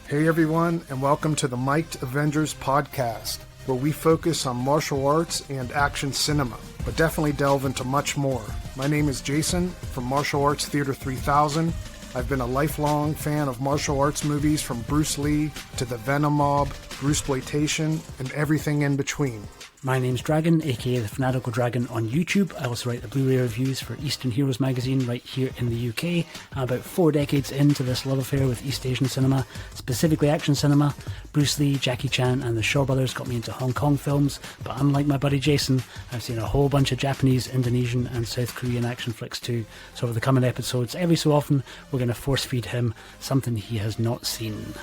Hey everyone, and welcome to the Mic'd Avengers podcast, where we focus on martial arts and action cinema, but definitely delve into much more. My name is Jason from Martial Arts Theater 3000. I've been a lifelong fan of martial arts movies from Bruce Lee to the Venom Mob, Bruceploitation, and everything in between. My name's Dragon, aka the Fanatical Dragon on YouTube. I also write the Blu-ray reviews for Eastern Heroes magazine right here in the UK. I'm about 4 decades into this love affair with East Asian cinema, specifically action cinema. Bruce Lee, Jackie Chan and the Shaw brothers got me into Hong Kong films, but unlike my buddy Jason, I've seen a whole bunch of Japanese, Indonesian and South Korean action flicks too. So over the coming episodes, every so often, we're going to force feed him something he has not seen.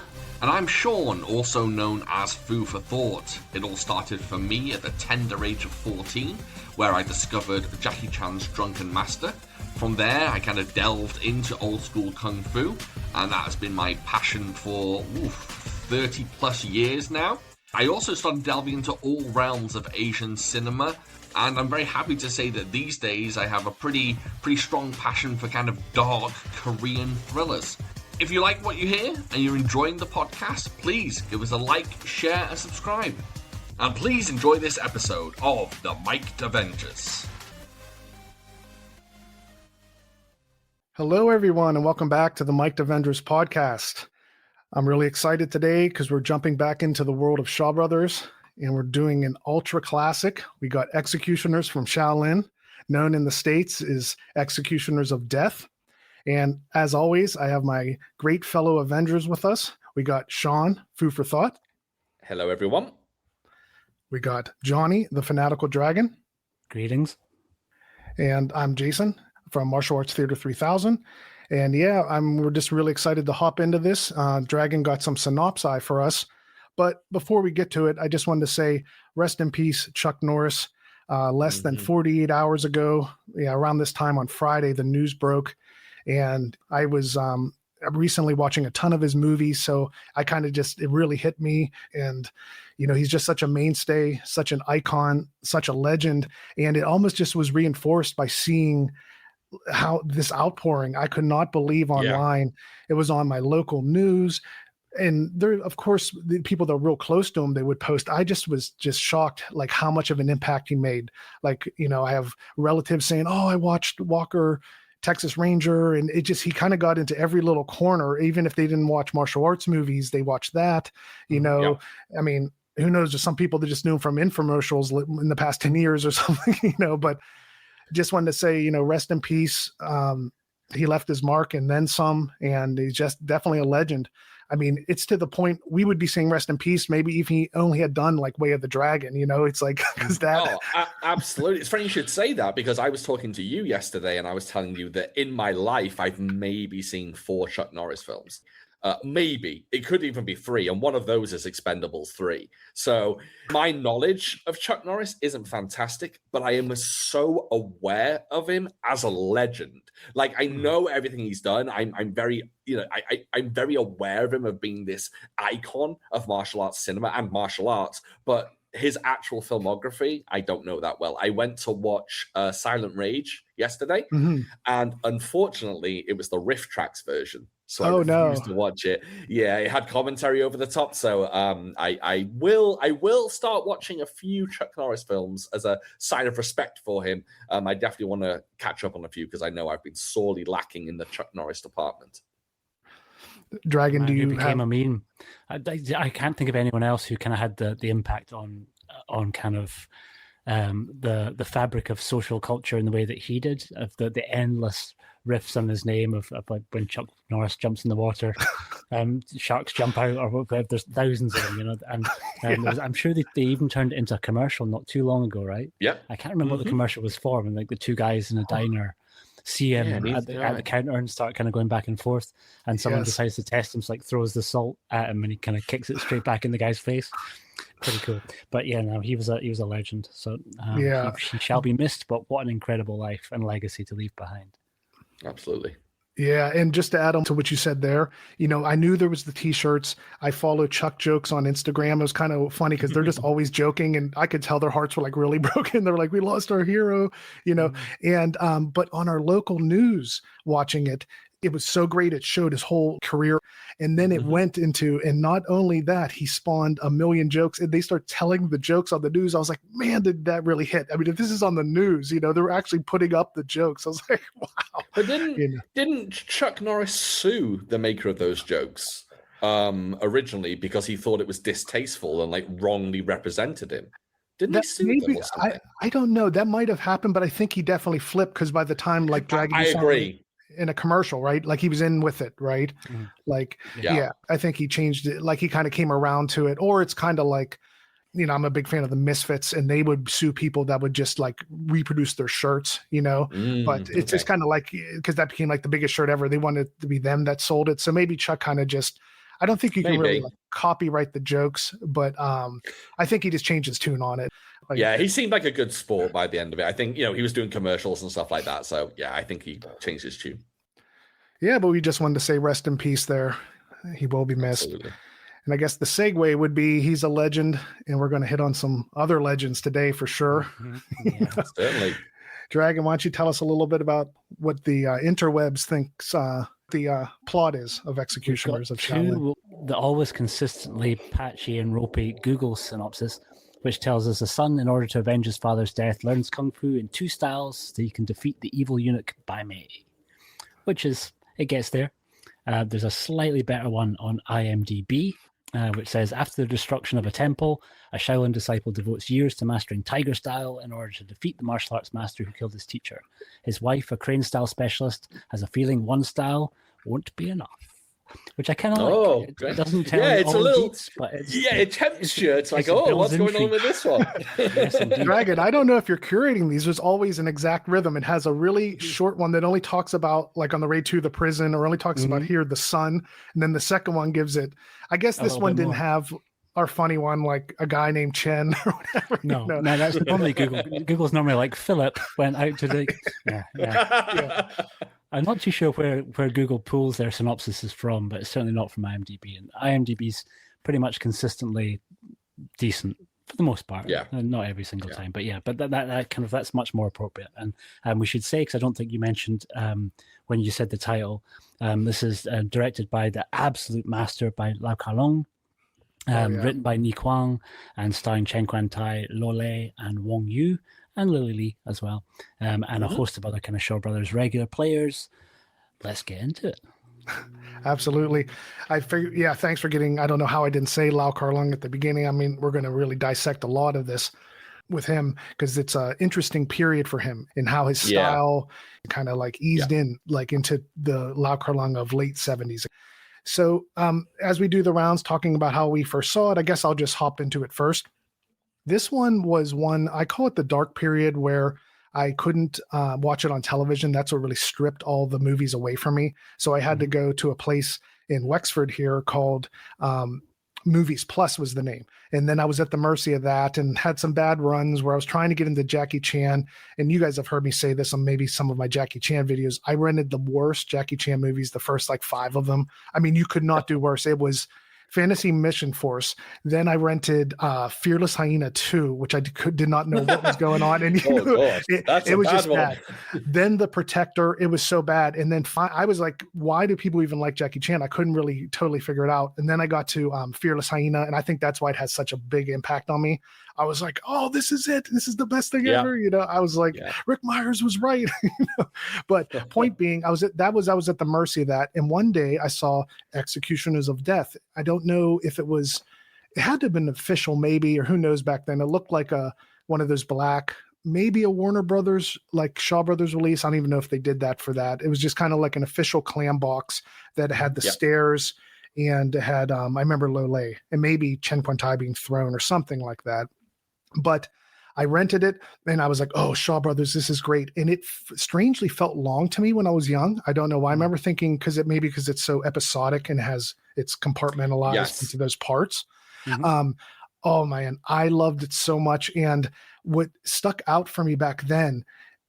And I'm Shaun, also known as Food for Thought. It all started for me at the tender age of 14, where I discovered Jackie Chan's Drunken Master. From there, I kind of delved into old school Kung Fu, and that has been my passion for 30 plus years now. I also started delving into all realms of Asian cinema, and I'm very happy to say that these days I have a pretty strong passion for kind of dark Korean thrillers. If you like what you hear and you're enjoying the podcast, please give us a like, share and subscribe. And please enjoy this episode of the Mic'd Avengers. Hello everyone, and welcome back to the Mic'd Avengers podcast. I'm really excited today because we're jumping back into the world of Shaw brothers, and we're doing an ultra classic. We got Executioners from Shaolin, known in the States as Executioners of Death. And as always, I have my great fellow Avengers with us. We got Shaun, Food for Thought. Hello, everyone. We got Johnny, the Fanatical Dragon. Greetings. And I'm Jason from Martial Arts Theater 3000. And yeah, we're just really excited to hop into this. Dragon got some synopsis for us. But before we get to it, I just wanted to say, rest in peace, Chuck Norris. Less than 48 hours ago, around this time on Friday, the news broke. And I was recently watching a ton of his movies, so I kind of it really hit me. And, he's just such a mainstay, such an icon, such a legend. And it almost just was reinforced by seeing how this outpouring, I could not believe online. Yeah. It was on my local news. And there, of course, the people that are real close to him, they would post. I was shocked, like how much of an impact he made. Like, I have relatives saying, "Oh, I watched Walker Texas Ranger," and he kind of got into every little corner. Even if they didn't watch martial arts movies, they watched that. I mean, who knows? There's some people that just knew him from infomercials in the past 10 years or something. But just wanted to say, rest in peace. He left his mark and then some, and he's just definitely a legend. I mean, it's to the point we would be saying rest in peace, maybe if he only had done like Way of the Dragon, it's like, because that. Oh, absolutely. It's funny you should say that, because I was talking to you yesterday and I was telling you that in my life, I've maybe seen 4 Chuck Norris films. Maybe. It could even be 3. And one of those is Expendables 3. So my knowledge of Chuck Norris isn't fantastic, but I am so aware of him as a legend. Like, I know everything he's done. I'm very, I'm very aware of him of being this icon of martial arts cinema and martial arts, but his actual filmography, I don't know that well. I went to watch Silent Rage yesterday, and unfortunately, it was the Riff Tracks version. So I refused to watch it. Yeah, it had commentary over the top. So I will start watching a few Chuck Norris films as a sign of respect for him. I definitely want to catch up on a few because I know I've been sorely lacking in the Chuck Norris department. Dragon, do you became a meme? I can't think of anyone else who kind of had the impact on kind of the fabric of social culture in the way that he did, of the endless riffs on his name of like when Chuck Norris jumps in the water, sharks jump out, or whatever. There's thousands of them, and I'm sure they even turned it into a commercial not too long ago, right? Yeah, I can't remember what the commercial was for, and like the 2 guys in a diner see him at the counter and start kind of going back and forth, and someone decides to test him, so like throws the salt at him and he kind of kicks it straight back in the guy's face. Pretty cool. But yeah, no, he was a legend. So he shall be missed, but what an incredible life and legacy to leave behind. Absolutely. Yeah, and just to add on to what you said there, I knew there was the T-shirts. I follow Chuck Jokes on Instagram. It was kind of funny because they're just always joking, and I could tell their hearts were like really broken. They're like, "We lost our hero," And but on our local news, watching it, it was so great. It showed his whole career. And then it went into, and not only that, he spawned a million jokes, and they start telling the jokes on the news. I was like, man, did that really hit? I mean, if this is on the news, they're actually putting up the jokes. I was like, wow. But didn't Chuck Norris sue the maker of those jokes originally because he thought it was distasteful and like wrongly represented him? Didn't he sue them or something? I don't know. That might have happened, but I think he definitely flipped, because by the time like Dragon, I agree. In a commercial, right? Like he was in with it, right? Like, yeah, I think he changed it. Like he kind of came around to it, or it's kind of like, I'm a big fan of the Misfits, and they would sue people that would just like reproduce their shirts, but it's just kind of like, because that became like the biggest shirt ever. They wanted it to be them that sold it. So maybe Chuck kind of just, I don't think you can really like copyright the jokes, but I think he just changed his tune on it. Like, yeah, he seemed like a good sport by the end of it. I think, he was doing commercials and stuff like that. So yeah, I think he changed his tune. Yeah, but we just wanted to say rest in peace there. He will be missed. Absolutely. And I guess the segue would be he's a legend, and we're going to hit on some other legends today for sure. Yeah. Certainly. Dragon, why don't you tell us a little bit about what the interwebs thinks the plot is of Executioners of Shaolin? The always consistently patchy and ropey Google synopsis, which tells us a son, in order to avenge his father's death, learns Kung Fu in 2 styles so he can defeat the evil eunuch Bai Mei, which is, it gets there. There's a slightly better one on IMDb, which says, after the destruction of a temple, a Shaolin disciple devotes years to mastering Tiger Style in order to defeat the martial arts master who killed his teacher. His wife, a Crane Style specialist, has a feeling one style won't be enough. Which I kind of like. It doesn't tell it's all a little beats, but it tempts you. It's like, what's going on with this one? Yes, Dragon, I don't know if you're curating these. There's always an exact rhythm. It has a really short one that only talks about, like on the way to the prison, or only talks about here the sun, and then the second one gives it. I guess this one didn't have our funny one, like a guy named Chen or whatever. No, that's normally Google. Google's normally like Philip went out to the. Yeah. I'm not too sure where Google pulls their synopsises from, but it's certainly not from IMDb. And IMDb's pretty much consistently decent for the most part. Yeah, not every single time, but yeah. But that kind of, that's much more appropriate. And we should say, because I don't think you mentioned when you said the title, this is directed by the absolute master, by Lau Ka-long. Written by Ni Kuang, and starring Chen Quan-tai, Lo Lei, and Wong Yu, and Lily Lee as well, and a host of other kind of Shaw Brothers regular players. Let's get into it. Absolutely. I figured, thanks for getting, I don't know how I didn't say Lau Kar-leung at the beginning. I mean, we're going to really dissect a lot of this with him, because it's an interesting period for him in how his style kind of like eased in, like into the Lau Kar-leung of late 70s. So as we do the rounds talking about how we first saw it, I guess I'll just hop into it first. This one was one, I call it the dark period, where I couldn't watch it on television. That's what really stripped all the movies away from me. So I had to go to a place in Wexford here called Movies Plus was the name. And then I was at the mercy of that and had some bad runs where I was trying to get into Jackie Chan. And you guys have heard me say this on maybe some of my Jackie Chan videos. I rented the worst Jackie Chan movies, the first like 5 of them. I mean, you could not do worse. It was Fantasy Mission Force. Then I rented Fearless Hyena 2, which I did not know what was going on. And it was just bad. Then The Protector, it was so bad. And then I was like, why do people even like Jackie Chan? I couldn't really totally figure it out. And then I got to Fearless Hyena, and I think that's why it has such a big impact on me. I was like, oh, this is it. This is the best thing ever. I was like, Rick Myers was right. But point being, I was at the mercy of that. And one day I saw Executioners of Death. I don't know if it had to have been official maybe, or who knows back then. It looked like one of those black, maybe a Warner Brothers, like Shaw Brothers release. I don't even know if they did that for that. It was just kind of like an official clam box that had the stairs, and it had, I remember Lo Lei and maybe Chen Quan-tai being thrown or something like that. But I rented it and I was like, oh, Shaw Brothers, this is great. And it strangely felt long to me when I was young. I don't know why. I remember thinking because it's so episodic and it's compartmentalized into those parts. Oh man, I loved it so much. And what stuck out for me back then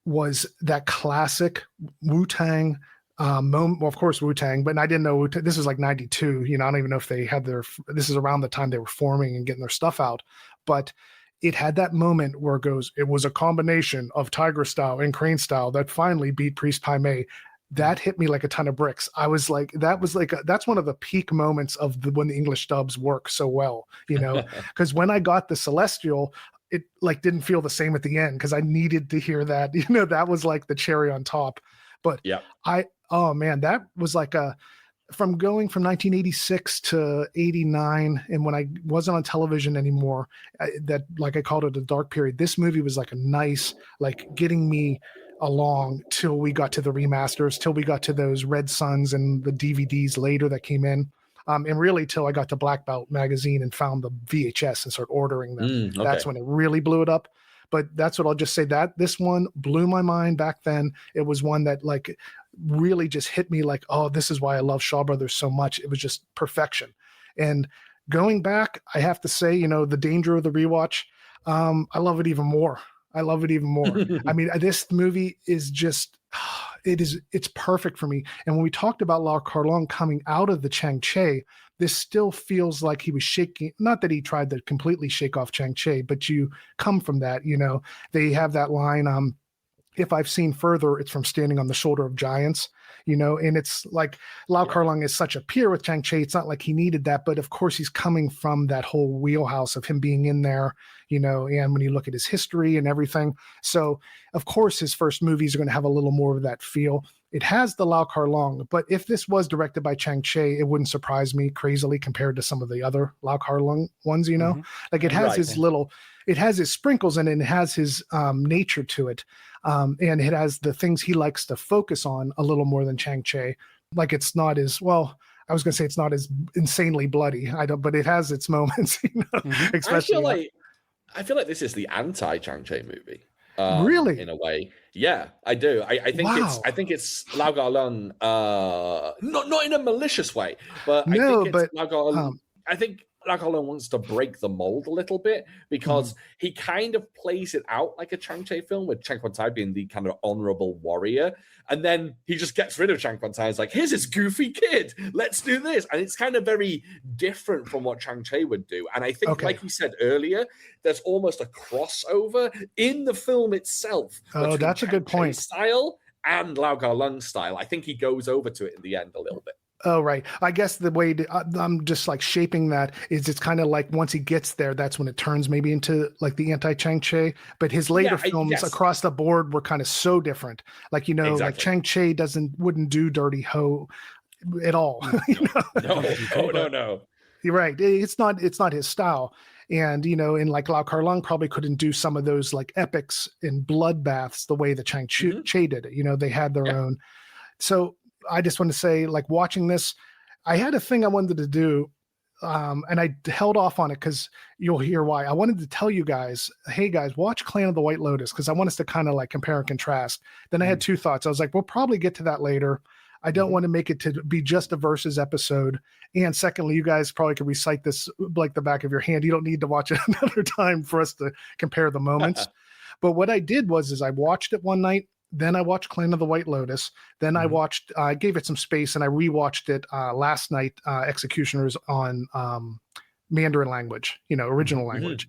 was that classic Wu-Tang moment. Well, of course, Wu-Tang, but I didn't know this was like 92. I don't even know if they had this is around the time they were forming and getting their stuff out. But it had that moment where it was a combination of Tiger Style and Crane Style that finally beat Priest Pai Mei. that hit me like a ton of bricks. I was like, that's one of the peak moments of when the English dubs work so well, because when I got the Celestial, it like didn't feel the same at the end because I needed to hear that, that was like the cherry on top. But yeah, oh man, that was like from going from 1986 to 89. And when I wasn't on television anymore, that like I called it a dark period. This movie was like a nice, like getting me along till we got to the remasters, till we got to those Red Suns and the DVDs later that came in. And really till I got to Black Belt magazine and found the VHS and started ordering them. okay. That's when it really blew it up. But that's what I'll just say, that this one blew my mind back then. It was one that like really just hit me like, oh, this is why I love Shaw Brothers so much. It was just perfection. And going back, I have to say, the danger of the rewatch, I love it even more. I mean, this movie is just, it's perfect for me. And when we talked about Lau Kar-Leung coming out of the Chang-Cheh, this still feels like he was shaking, not that he tried to completely shake off Chang-Cheh, but you come from that, they have that line, if I've seen further, it's from standing on the shoulder of giants, and it's like Lau Kar-Leung is such a peer with Chang-Cheh. It's not like he needed that, but of course he's coming from that whole wheelhouse of him being in there, and when you look at his history and everything. So of course his first movies are going to have a little more of that feel. It has the Lau Kar-Leung, but if this was directed by Chang-Cheh, it wouldn't surprise me crazily compared to some of the other Lau Kar-Leung ones, like it has it has his sprinkles in it, and it has his nature to it. And it has the things he likes to focus on a little more than Chang-Cheh. Like it's not as, well, I was going to say it's not as insanely bloody. But it has its moments, especially. I feel like this is the anti-Chang-Cheh movie. Really? In a way. Yeah, I do. I think it's Lau Kar-Leung, not in a malicious way, but I think Lau Kar-Leung wants to break the mold a little bit because he kind of plays it out like a Chang-Cheh film, with Chang Kwan-tai being the kind of honorable warrior. And then he just gets rid of Chang Kwan-tai. It's like, here's this goofy kid. Let's do this. And it's kind of very different from what Chang-Cheh would do. And I think, like you said earlier, there's almost a crossover in the film itself. Oh, that's a good point. Style and Lau Kar-Leung style. I think he goes over to it in the end a little bit. Oh, right. I guess the way I'm just like shaping that is it's kind of like once he gets there, that's when it turns maybe into like the anti-Chang-Cheh. But his later films across the board were kind of so different. Like, like Chang-Cheh wouldn't do Dirty Ho at all. No. You're right. It's not his style. And, and like Lau Kar-Leung probably couldn't do some of those like epics and bloodbaths the way that Chang-Cheh did it. They had their own. So I just want to say, like, watching this, I had a thing I wanted to do, and I held off on it because you'll hear why. I wanted to tell you guys, hey guys, watch Clan of the White Lotus, because I want us to kind of like compare and contrast. Then I had two thoughts. I was like, we'll probably get to that later. I don't want to make it to be just a versus episode. And secondly, you guys probably could recite this like the back of your hand. You don't need to watch it another time for us to compare the moments. But what I did was I watched it one night. Then I watched Clan of the White Lotus. Then I gave it some space, and I rewatched it last night, Executioners on Mandarin language, original language.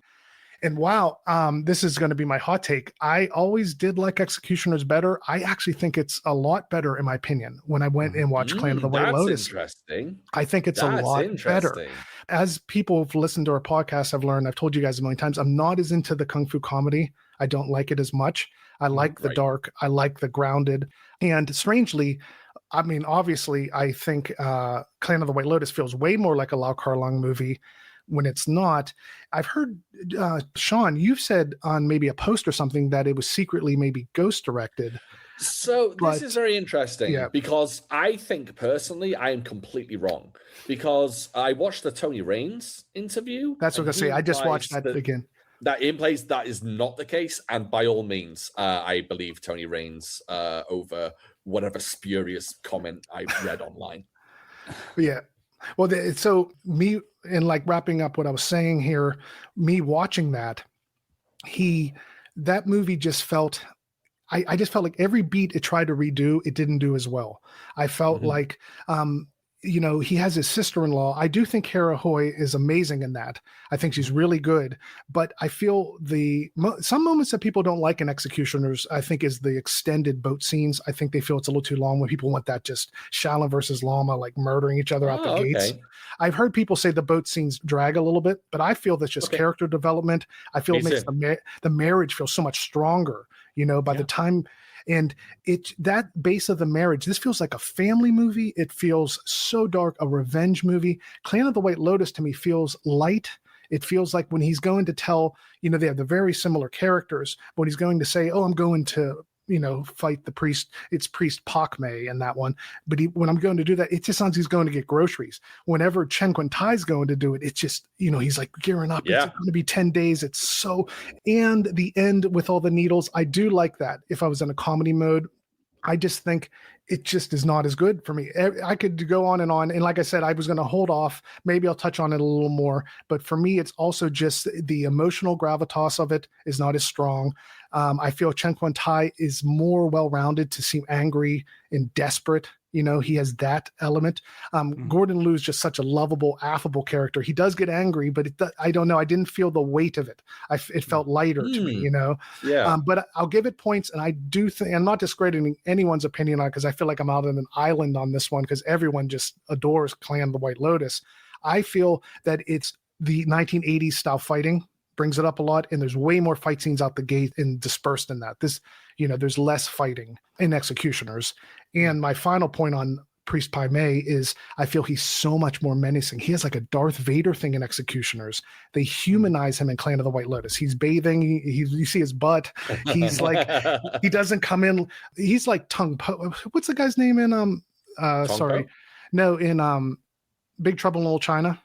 And wow, this is going to be my hot take. I always did like Executioners better. I actually think it's a lot better, in my opinion, when I went and watched Clan of the White Lotus. Interesting. I think it's a lot better. As people who've listened to our podcast have learned, I've told you guys a million times, I'm not as into the Kung Fu comedy. I don't like it as much. I like the dark. I like the grounded. And strangely, I mean, obviously, I think Clan of the White Lotus feels way more like a Lau Kar-Leung movie when it's not. I've heard, Shaun, you've said on maybe a post or something that it was secretly maybe ghost directed. So this is very interesting because I think personally I am completely wrong, because I watched the Tony Raines interview. That's what I was going to say. I just watched that again. That is not the case, and by all means, I believe Tony Raines over whatever spurious comment I read online. Yeah. Well, so me, and like wrapping up what I was saying here, me watching that movie just felt, I just felt like every beat it tried to redo, it didn't do as well. I felt like he has his sister-in-law. I do think Kara Hoy is amazing in that. I think she's really good, but I feel some moments that people don't like in Executioners, I think, is the extended boat scenes. I think they feel it's a little too long when people want that just Shaolin versus Lama, like murdering each other out the gates. I've heard people say the boat scenes drag a little bit, but I feel that's just character development. I feel it makes the marriage feel so much stronger, by the time. And that base of the marriage, this feels like a family movie. It feels so dark, a revenge movie. Clan of the White Lotus to me feels light. It feels like when he's going to tell, they have the very similar characters, but when he's going to say, oh, I'm going to, fight the priest, it's Priest Pak Mei in that one. But when I'm going to do that, it just sounds he's going to get groceries. Whenever Chen Kun Tai's going to do it, it's just, he's like gearing up. It's going to be 10 days. And the end with all the needles, I do like that. If I was in a comedy mode, I just think it just is not as good for me. I could go on. And like I said, I was going to hold off. Maybe I'll touch on it a little more. But for me, it's also just the emotional gravitas of it is not as strong. I feel Chen Kun Tai is more well-rounded to seem angry and desperate. He has that element. Gordon Liu is just such a lovable, affable character. He does get angry, but I don't know. I didn't feel the weight of it. It felt lighter to me, Yeah. But I'll give it points. And I do think, I'm not discrediting anyone's opinion on it because I feel like I'm out on an island on this one because everyone just adores Clan of the White Lotus. I feel that it's the 1980s style fighting brings it up a lot, and there's way more fight scenes out the gate and dispersed in that. There's less fighting in Executioners. And my final point on Priest Pai Mei is I feel he's so much more menacing. He has like a Darth Vader thing in Executioners. They humanize him in Clan of the White Lotus. He's bathing. You see his butt. He's like, he doesn't come in. He's like what's the guy's name in, in Big Trouble in Little China?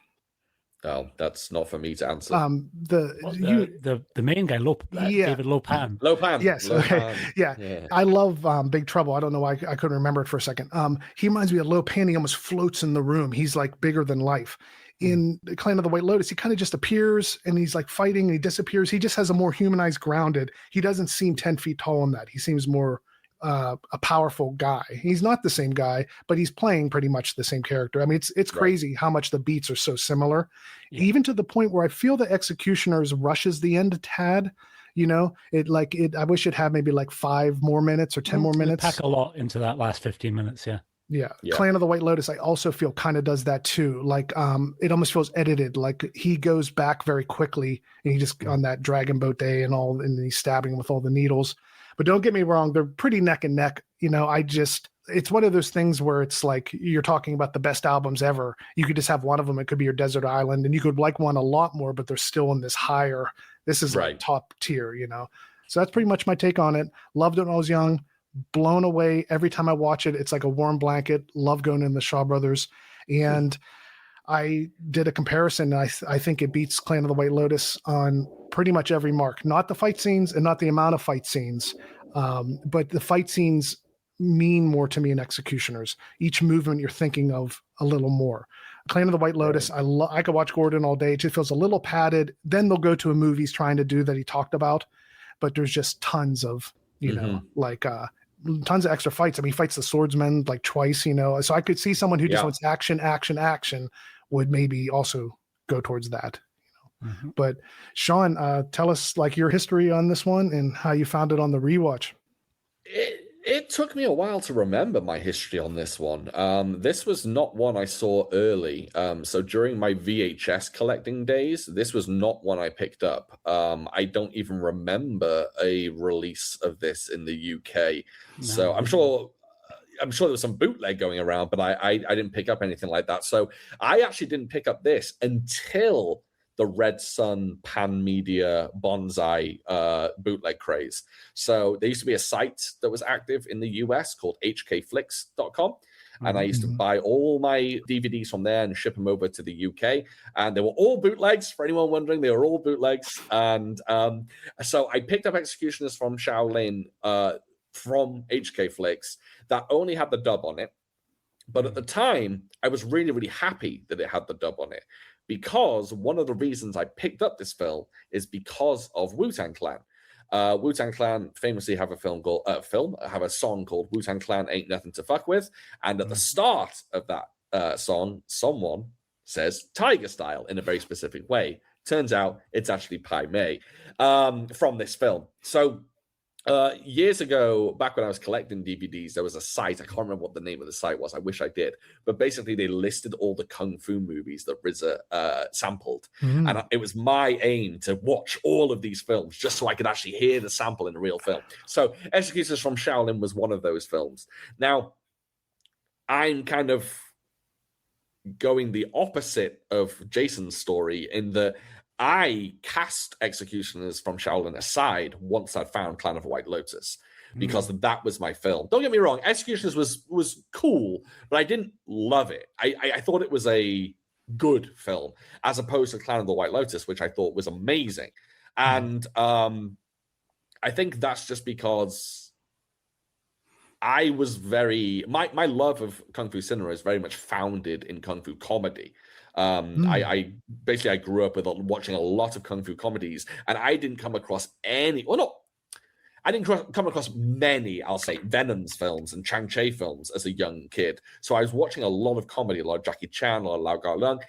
Oh, that's not for me to answer. The main guy, David Lopan. Lopan. Yes. Lopan. Yeah. I love Big Trouble. I don't know why I couldn't remember it for a second. He reminds me of Lopan. He almost floats in the room. He's like bigger than life. In Clan of the White Lotus, he kind of just appears and he's like fighting and he disappears. He just has a more humanized, grounded. He doesn't seem 10 feet tall in that. He seems more a powerful guy. He's not the same guy, but he's playing pretty much the same character. I mean, it's crazy how much the beats are so similar, even to the point where I feel the Executioners rushes the end a tad. I wish it had maybe like 5 more minutes or 10 more minutes. Pack a lot into that last 15 minutes. Yeah. Clan of the White Lotus, I also feel kind of does that too. Like, it almost feels edited. Like he goes back very quickly and he just on that dragon boat day and he's stabbing with all the needles. But don't get me wrong, they're pretty neck and neck. It's one of those things where it's like you're talking about the best albums ever. You could just have one of them. It could be your Desert Island, and you could like one a lot more, but they're still in this higher. This is like top tier, So that's pretty much my take on it. Loved it when I was young. Blown away every time I watch it. It's like a warm blanket. Love going in the Shaw Brothers. And I did a comparison. I think it beats Clan of the White Lotus on pretty much every mark. Not the fight scenes and not the amount of fight scenes, but the fight scenes mean more to me in Executioners. Each movement you're thinking of a little more. Clan of the White Lotus, I could watch Gordon all day. It just feels a little padded. Then they'll go to a movie he's trying to do that he talked about, but there's just tons of, tons of extra fights. I mean, he fights the swordsman like twice, so I could see someone who just wants action would maybe also go towards that. But Shaun, tell us like your history on this one and how you found it on the rewatch. It took me a while to remember my history on this one. This was not one I saw early. So during my VHS collecting days, this was not one I picked up. I don't even remember a release of this in the UK. No. So I'm sure there was some bootleg going around, but I didn't pick up anything like that. So I actually didn't pick up this until the Red Sun Pan Media Bonsai bootleg craze. So there used to be a site that was active in the US called hkflix.com. And I used to buy all my DVDs from there and ship them over to the UK. And they were all bootlegs. For anyone wondering, they were all bootlegs. And so I picked up Executioners from Shaolin from HKFlix that only had the dub on it. But at the time, I was really, really happy that it had the dub on it, because one of the reasons I picked up this film is because of Wu-Tang Clan. Wu-Tang Clan famously have a song called Wu-Tang Clan Ain't Nothing to Fuck With. And at the start of that song, someone says tiger style in a very specific way. Turns out it's actually Pai Mei from this film. So years ago, back when I was collecting DVDs, there was a site. I can't remember what the name of the site was. I wish I did. But basically, they listed all the kung fu movies that RZA sampled. And it was my aim to watch all of these films just so I could actually hear the sample in a real film. So Executioners from Shaolin was one of those films. Now, I'm kind of going the opposite of Jason's story in that I cast Executioners from Shaolin aside once I'd found Clan of White Lotus, because that was my film. Don't get me wrong, Executioners was cool, but I didn't love it. I thought it was a good film, as opposed to Clan of the White Lotus, which I thought was amazing. And I think that's just because I was my love of Kung Fu cinema is very much founded in Kung Fu comedy. I grew up with watching a lot of Kung Fu comedies, and I didn't come across I didn't come across many, I'll say, Venom's films and Chang Cheh films as a young kid. So I was watching a lot of comedy, a lot of Jackie Chan, a lot of Lau Gao Lung.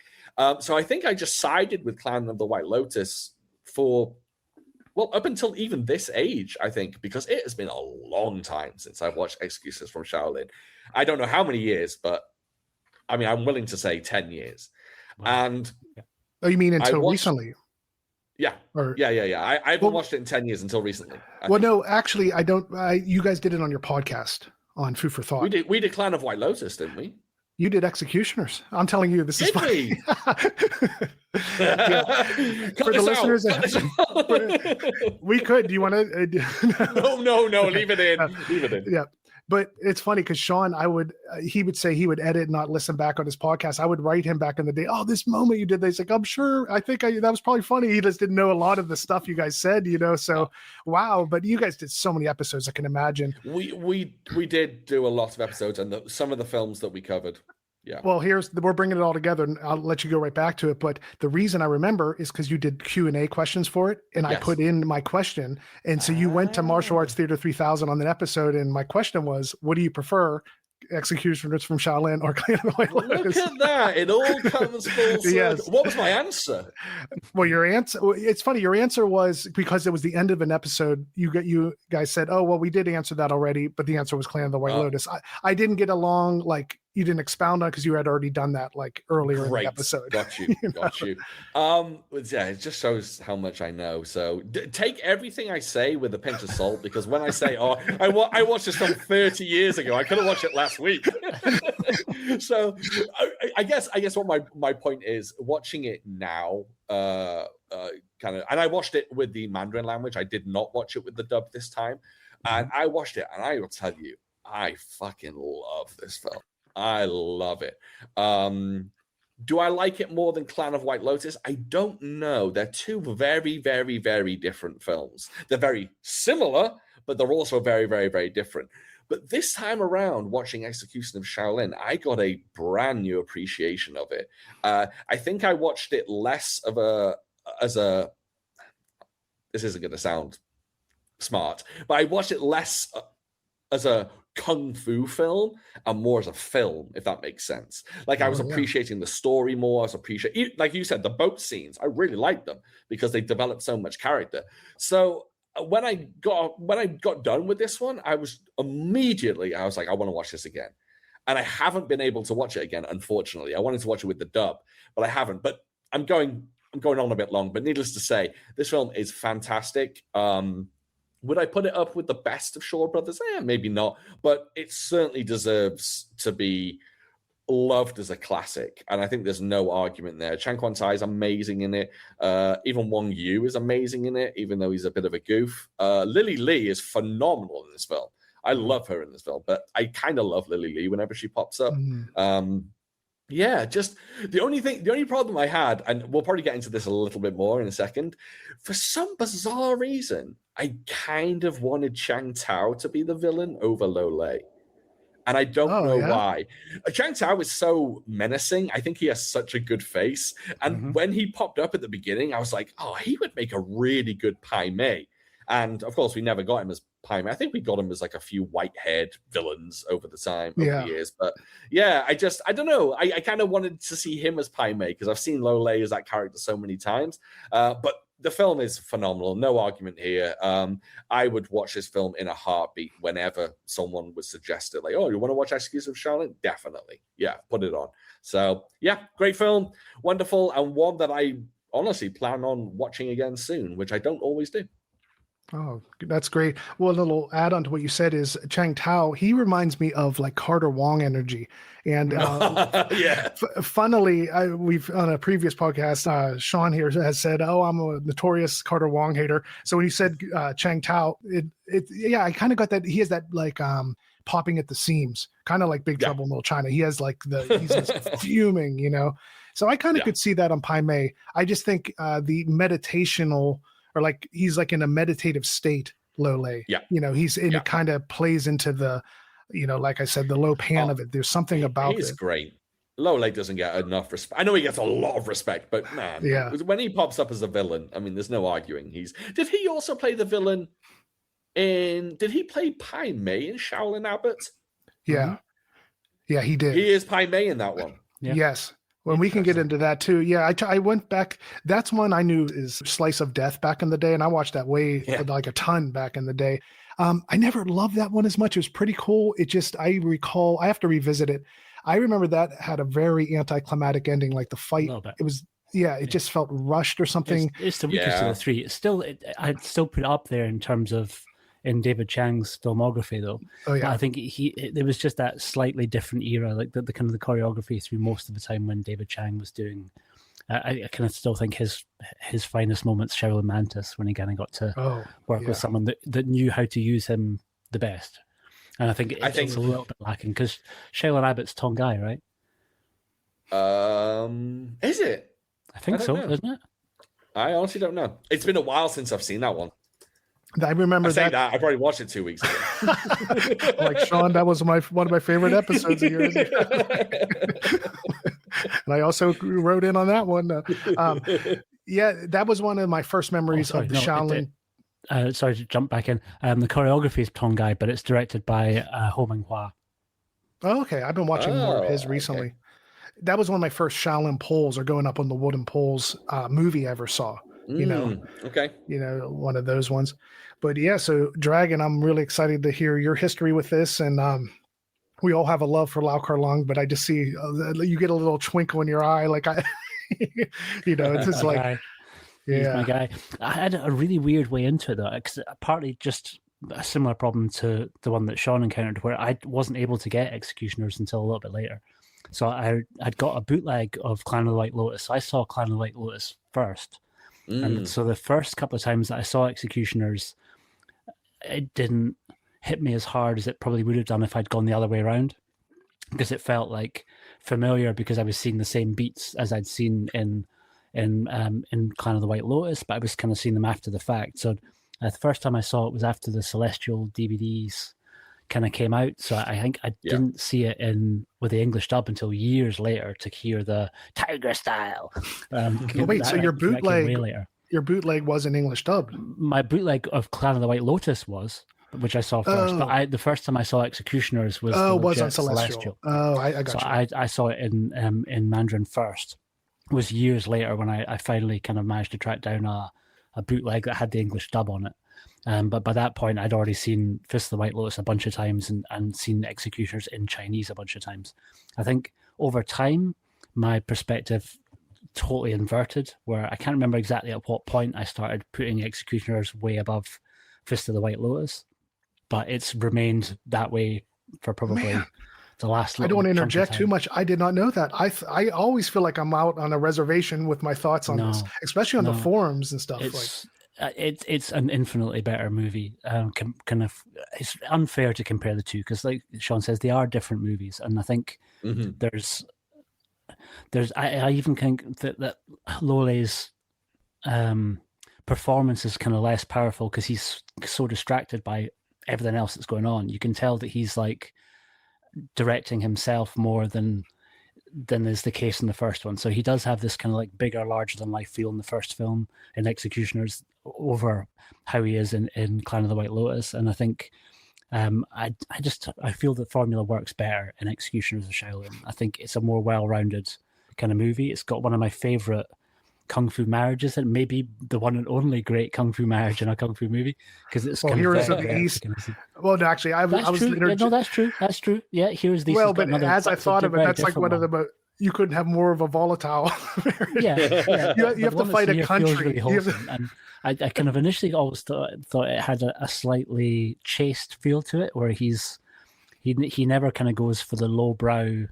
So I think I just sided with Clan of the White Lotus for, well, up until even this age, I think, because it has been a long time since I've watched Executioners from Shaolin. I don't know how many years, but I mean, I'm willing to say 10 years. Wow. And oh, you mean until recently? Yeah. I haven't watched it in 10 years until recently. No, actually, I don't. You guys did it on your podcast on Food for Thought. We did Clan of White Lotus, didn't we? You did Executioners. I'm telling you, this is funny. For the listeners, we could. Do you want to? No. Leave it in. Leave it in. Yeah. But it's funny because Shaun, he would say he would edit, not listen back on his podcast. I would write him back in the day, oh, this moment you did this. Like, I'm sure, that was probably funny. He just didn't know a lot of the stuff you guys said, so wow. But you guys did so many episodes, I can imagine. We did do a lot of episodes, and some of the films that we covered. Yeah. Well, we're bringing it all together, and I'll let you go right back to it. But the reason I remember is because you did Q&A questions for it, and I put in my question. And so you went to Martial Arts Theater 3000 on that episode, and my question was, what do you prefer, Executioners from Shaolin or Clan of the White Lotus? Look at that. It all comes full circle. Yes. What was my answer? Well, your answer, it's funny. Your answer was, because it was the end of an episode, you guys said, oh, well, we did answer that already, but the answer was Clan of the White Lotus. I didn't get along, you didn't expound on it because you had already done that earlier in the episode. Got you. Got you. It just shows how much I know. So take everything I say with a pinch of salt, because when I say, oh, I watched this film 30 years ago, I could have watched it last week. So I guess what my point is, watching it now, and I watched it with the Mandarin language. I did not watch it with the dub this time. And I watched it, and I will tell you, I fucking love this film. I love it. Do I like it more than Clan of White Lotus? I don't know. They're two very, very, very different films. They're very similar, but they're also very, very, very different. But this time around, watching Execution of Shaolin, I got a brand new appreciation of it. I think I watched it less as a. This isn't going to sound smart, but I watched it less as a kung fu film and more as a film, if that makes sense. I was appreciating the story more. I was appreciating, like you said, the boat scenes. I really liked them because they developed so much character. So when I got done with this one, I was like, I want to watch this again. And I haven't been able to watch it again, unfortunately. I wanted to watch it with the dub, but I haven't. But I'm going on a bit long, but needless to say, this film is fantastic. Would I put it up with the best of Shaw Brothers? Maybe not, but it certainly deserves to be loved as a classic. And I think there's no argument there. Chan Quan Tai is amazing in it. Even Wong Yu is amazing in it, even though he's a bit of a goof. Lily Lee is phenomenal in this film. I love her in this film, but I kind of love Lily Lee whenever she pops up. Just the only problem I had, and we'll probably get into this a little bit more in a second, for some bizarre reason, I kind of wanted Chang Tao to be the villain over Lo Lei. And I don't know why. Chang Tao is so menacing. I think he has such a good face. And when he popped up at the beginning, I was like, oh, he would make a really good Pai Mei. And of course, we never got him as Pai Mei. I think we got him as like a few white-haired villains over the Yeah. years. But yeah, I don't know. I kind of wanted to see him as Pai Mei because I've seen Lo Lei as that character so many times. But the film is phenomenal. No argument here. I would watch this film in a heartbeat whenever someone would suggest it. Like, oh, you want to watch Execution of Shaolin? Definitely. Yeah, put it on. So yeah, great film. Wonderful. And one that I honestly plan on watching again soon, which I don't always do. Oh, that's great. Well, a little add on to what you said is Chang Tao. He reminds me of like Carter Wong energy. And yeah, funnily, we've on a previous podcast, Shaun here has said, "Oh, I'm a notorious Carter Wong hater." So when you said Chang Tao, I kind of got that. He has that like popping at the seams, kind of like Big Trouble in Little China. He has like he's just fuming, you know. So I kind of could see that on Pai Mei. I just think the meditational, or like he's like in a meditative state, Lo Lei. Yeah. You know, it kind of plays into the, you know, like I said, the low pan of it. There's something about it. He's great. Lo Lei doesn't get enough respect. I know he gets a lot of respect, but man, when he pops up as a villain, I mean, there's no arguing. Did he also play the villain did he play Pai Mei in Shaolin Abbott? Yeah. Mm-hmm. Yeah, he did. He is Pai Mei in that one. Yeah. Yes. Well, we can get into that too. Yeah, I went back. That's one I knew is Slice of Death back in the day, and I watched that like a ton back in the day. I never loved that one as much. It was pretty cool. It just, I recall, I have to revisit it. I remember that had a very anticlimactic ending, like the fight. It was, it just felt rushed or something. It's the weakest of the three. It's still, I'd still put it up there in terms of in David Chang's filmography, though. Oh yeah, but I think there was just that slightly different era, like the kind of the choreography through most of the time when David Chang was doing. I kind of still think his finest moments, Shaolin Mantis, when he kind of got to work with someone that knew how to use him the best. And I think it's a little bit lacking because Shaolin Abbott's Tongai, right? Is it? I think so, isn't it? I honestly don't know. It's been a while since I've seen that one. I remember that. I probably watched it 2 weeks ago. Like Shaun, that was one of my favorite episodes of yours. And I also wrote in on that one. That was one of my first memories of the Shaolin. Sorry to jump back in. The choreography is Tongai, but it's directed by Ho Minghua. Oh, okay. I've been watching more of his recently. Okay. That was one of my first Shaolin poles, or going up on the wooden poles movie I ever saw. You know, one of those ones. But yeah, so Dragon, I'm really excited to hear your history with this, and we all have a love for Lau Kar Long, but I just see you get a little twinkle in your eye, like it's just like, He's my guy. I had a really weird way into it though, because partly just a similar problem to the one that Shaun encountered, where I wasn't able to get Executioners until a little bit later. So I'd got a bootleg of Clan of the White Lotus. So I saw Clan of the White Lotus first. And so the first couple of times that I saw Executioners, it didn't hit me as hard as it probably would have done if I'd gone the other way around, because it felt like familiar because I was seeing the same beats as I'd seen in Clan of the White Lotus, but I was kind of seeing them after the fact. So the first time I saw it was after the Celestial DVDs kind of came out. So I think I didn't see it with the English dub until years later to hear the Tiger Style. Wait, so your bootleg was an English dub? My bootleg of Clan of the White Lotus was, which I saw first. But the first time I saw Executioners was on Celestial. Oh, I got you. I saw it in Mandarin first. It was years later when I finally kind of managed to track down a bootleg that had the English dub on it. But by that point, I'd already seen Fist of the White Lotus a bunch of times and seen Executioners in Chinese a bunch of times. I think over time, my perspective totally inverted, where I can't remember exactly at what point I started putting Executioners way above Fist of the White Lotus, but it's remained that way for probably the last. I don't want to interject too much. I did not know that. I always feel like I'm out on a reservation with my thoughts on this, especially on the forums and stuff. It's an infinitely better movie. It's unfair to compare the two because, like Shaun says, they are different movies, and I think there's I even think that Lo Lei's performance is kind of less powerful because he's so distracted by everything else that's going on. You can tell that he's like directing himself more than is the case in the first one. So he does have this kind of like bigger, larger than life feel in the first film. In Executioners, over how he is in Clan of the White Lotus. And I think I feel that formula works better in Executioners of Shaolin. I think it's a more well-rounded kind of movie. It's got one of my favorite kung fu marriages, and maybe the one and only great kung fu marriage in a kung fu movie, because it's kind Heroes of of the East. Well, no, actually, I was true. No, that's true. That's true. Yeah, Heroes of the East. Well, but as I thought of it, that's like one of the. You couldn't have more of a volatile. Yeah. You have to fight a country. Really wholesome. And I kind of initially always thought it had a slightly chaste feel to it, where he never kind of goes for the lowbrow.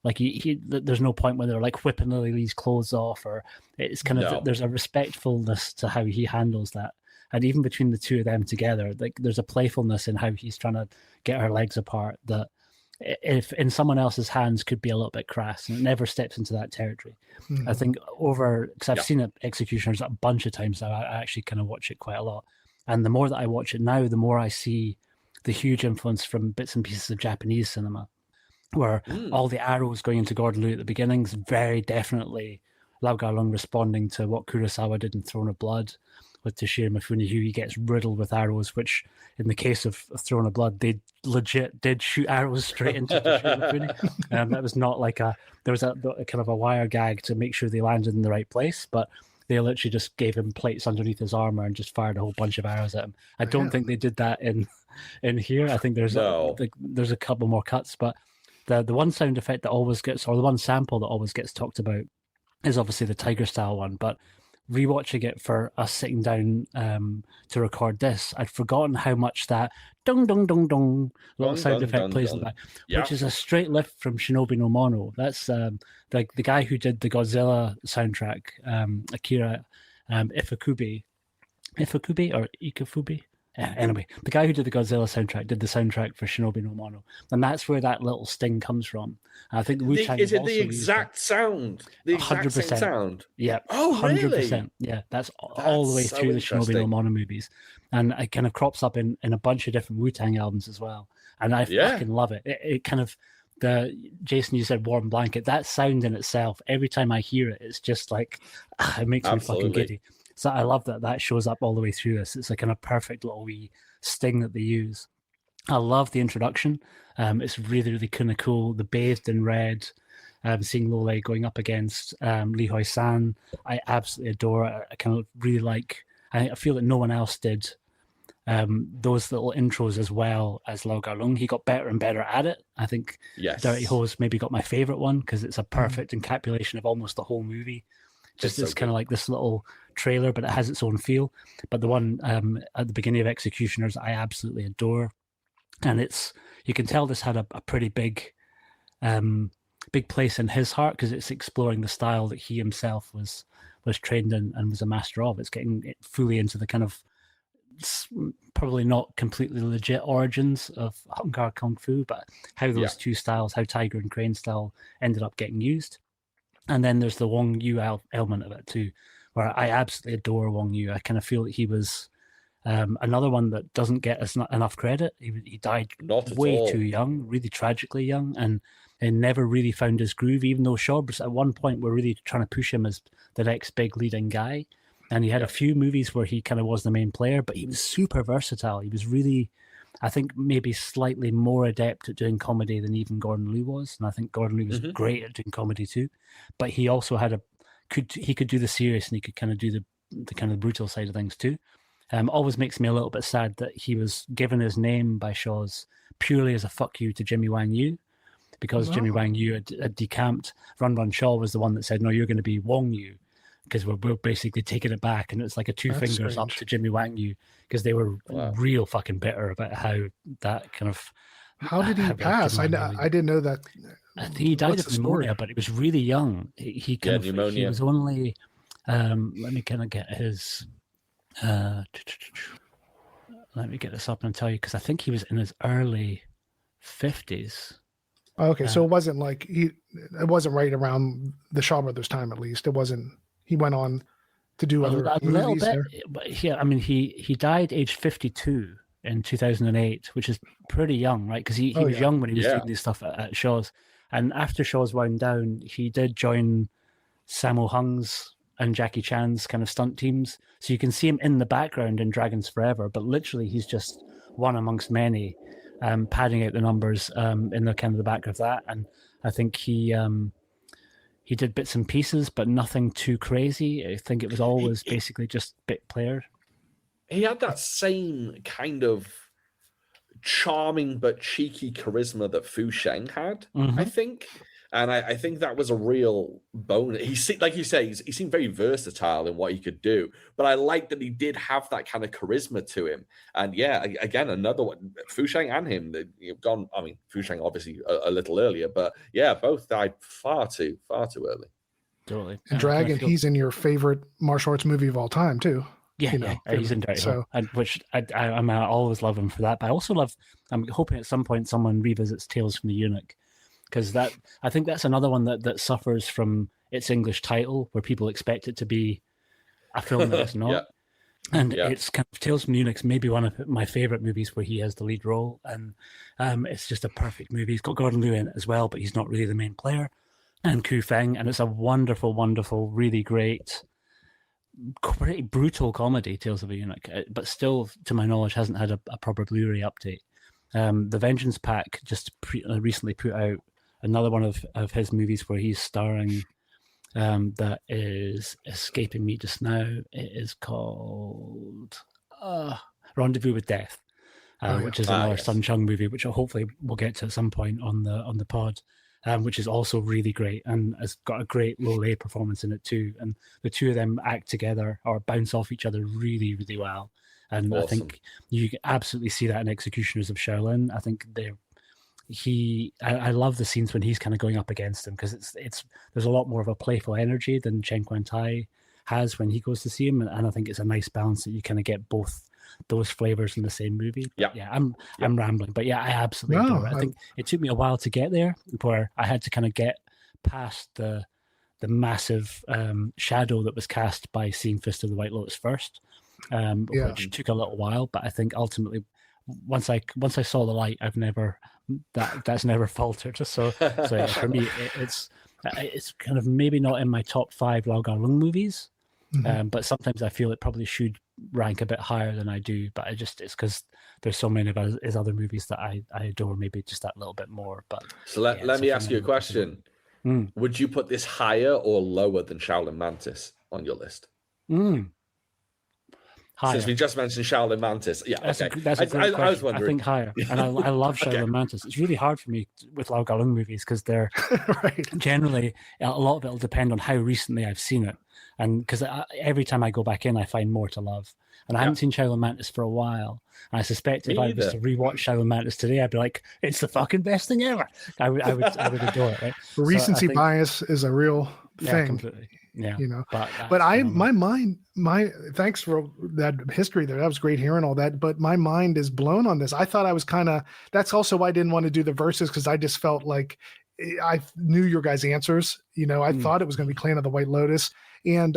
Like there's no point where they're like whipping Lily Lee's clothes off, or it's kind of there's a respectfulness to how he handles that, and even between the two of them together, like there's a playfulness in how he's trying to get her legs apart that, if in someone else's hands, could be a little bit crass, and it never steps into that territory. Mm-hmm. I think because I've seen Executioners a bunch of times now, I actually kind of watch it quite a lot, and the more that I watch it now, the more I see the huge influence from bits and pieces of Japanese cinema, where all the arrows going into Gordon Liu at the beginning is very definitely Lau Gar-lung responding to what Kurosawa did in Throne of Blood with Toshiro Mifune. He gets riddled with arrows, which in the case of Throne of Blood, they legit did shoot arrows straight into Toshiro Mifune. That was not like there was a kind of a wire gag to make sure they landed in the right place, but they literally just gave him plates underneath his armor and just fired a whole bunch of arrows at him. I don't think they did that in here. I think there's a couple more cuts, but the one sound effect that always gets, or the one sample that always gets talked about, is obviously the Tiger style one. But rewatching it for us sitting down to record this, I'd forgotten how much that dong dong dong dong little sound effect plays in the back, which is a straight lift from Shinobi no Mono. That's the guy who did the Godzilla soundtrack, Akira Ifukube or Ikafubi. Anyway, the guy who did the Godzilla soundtrack did the soundtrack for Shinobi no Mono, and that's where that little sting comes from. And I think the Wu-Tang is it the exact sound? The exact same sound? Yeah. Oh, 100%. Yeah, that's all the way so through the Shinobi no Mono movies, and it kind of crops up in a bunch of different Wu-Tang albums as well. And I fucking love it. It kind of Jason, you said warm blanket. That sound in itself, every time I hear it, it's just like it makes me fucking giddy. So I love that shows up all the way through this. It's a kind of perfect little wee sting that they use. I love the introduction. It's really, really kind of cool. The bathed in red, seeing Lole going up against Li Hoi San, I absolutely adore. I kind of really like. I feel that no one else did those little intros as well as Lau Gar-lung. He got better and better at it. I think Dirty Ho's maybe got my favorite one because it's a perfect encapsulation of almost the whole movie. Just it's kind of like this little trailer, but it has its own feel. But the one at the beginning of Executioners, I absolutely adore, and you can tell this had a pretty big place in his heart because it's exploring the style that he himself was trained in and was a master of. It's getting it fully into the kind of probably not completely legit origins of Hung Gar Kung Fu, but how those two styles, how Tiger and Crane style ended up getting used. And then there's the Wong Yu element of it too, where I absolutely adore Wong Yu. I kind of feel that he was another one that doesn't get enough credit. He died way too young, really tragically young, and never really found his groove, even though Shaw's at one point were really trying to push him as the next big leading guy. And he had a few movies where he kind of was the main player, but he was super versatile. He was really, I think, maybe slightly more adept at doing comedy than even Gordon Liu was. And I think Gordon Liu was great at doing comedy too. But he also had he could do the serious and he could kind of do the kind of brutal side of things too. Always makes me a little bit sad that he was given his name by Shaw's purely as a fuck you to Jimmy Wang Yu, because Jimmy Wang Yu had decamped. Run Run Shaw was the one that said, no, you're going to be Wong Yu, because we're basically taking it back. And it's like a two fingers up to Jimmy Wang Yu, because they were real fucking bitter about how that kind of... How did he pass? I didn't know that. He died of pneumonia, but he was really young. He was only... let me kind of get his... let me get this up and tell you, because I think he was in his early 50s. Okay, so it wasn't like it wasn't right around the Shaw Brothers time, at least. It wasn't. He went on to do other movies. Little bit, but yeah, I mean, he died age 52 in 2008, which is pretty young, right? Because he was young when he was doing this stuff at Shaw's. And after Shaw's wound down, he did join Sammo Hung's and Jackie Chan's kind of stunt teams. So you can see him in the background in Dragons Forever, but literally he's just one amongst many, padding out the numbers in the kind of the back of that. And I think he did bits and pieces, but nothing too crazy. I think it was always basically just bit player. He had that same kind of charming but cheeky charisma that Fu Sheng had, I think. And I think that was a real bonus. Like you say, he seemed very versatile in what he could do. But I like that he did have that kind of charisma to him. And yeah, again, another one, Fu Sheng and him, they've gone. I mean, Fu Sheng obviously a little earlier, but yeah, both died far too early. Totally. And Dragon, he's in your favorite martial arts movie of all time too. Yeah, he's in Dirty Hole, which I always love him for that. But I also love. I'm hoping at some point someone revisits Tales from the Eunuch, because I think that's another one that suffers from its English title, where people expect it to be a film that it's not. Yeah. And it's kind of Tales from the Eunuch's maybe one of my favorite movies where he has the lead role, and it's just a perfect movie. He's got Gordon Liu in it as well, but he's not really the main player, and Ku Feng, and it's a wonderful, wonderful, really great, pretty brutal comedy, Tales of a Eunuch, but still, to my knowledge, hasn't had a proper Blu-ray update. The Vengeance Pack just recently put out another one of his movies where he's starring, that is escaping me just now. It is called Rendezvous with Death, which is another Sun Chung movie, which hopefully we'll get to at some point on the pod. Which is also really great and has got a great Lolé performance in it too. And the two of them act together or bounce off each other really, really well. And awesome. I think you can absolutely see that in Executioners of Shaolin. I think I love the scenes when he's kind of going up against him, because there's a lot more of a playful energy than Chen Quan Tai has when he goes to see him. And I think it's a nice balance that you kind of get both those flavors in the same movie. I'm rambling, but yeah, I absolutely adore it. I think it took me a while to get there, where I had to kind of get past the massive shadow that was cast by seeing Fist of the White Lotus first, which took a little while. But I think ultimately, once I saw the light, that's never faltered. So yeah, for me, it's kind of maybe not in my top 5 Lau Gar Lung movies. But sometimes I feel it probably should rank a bit higher than I do, but it's because there's so many of his other movies that I adore, maybe just that little bit more. But so let me ask you a question. Would you put this higher or lower than Shaolin Mantis on your list? Higher. Since we just mentioned Shaolin Mantis. Yeah, that's a great question. I was wondering. I think higher. And I love Shaolin Mantis. It's really hard for me with Lau Gar Lung movies because they're generally, a lot of it will depend on how recently I've seen it. And because every time I go back in, I find more to love. And I haven't seen Shaolin Mantis for a while. And I suspect if I was to rewatch Shaolin Mantis today, I'd be like, it's the fucking best thing ever. I would adore it, right? Recency bias is a real thing. Yeah, completely. Yeah. But my thanks for that history there. That was great hearing all that. But my mind is blown on this. I thought I was that's also why I didn't want to do the verses, because I just felt like I knew your guys' answers. I thought it was going to be Clan of the White Lotus. And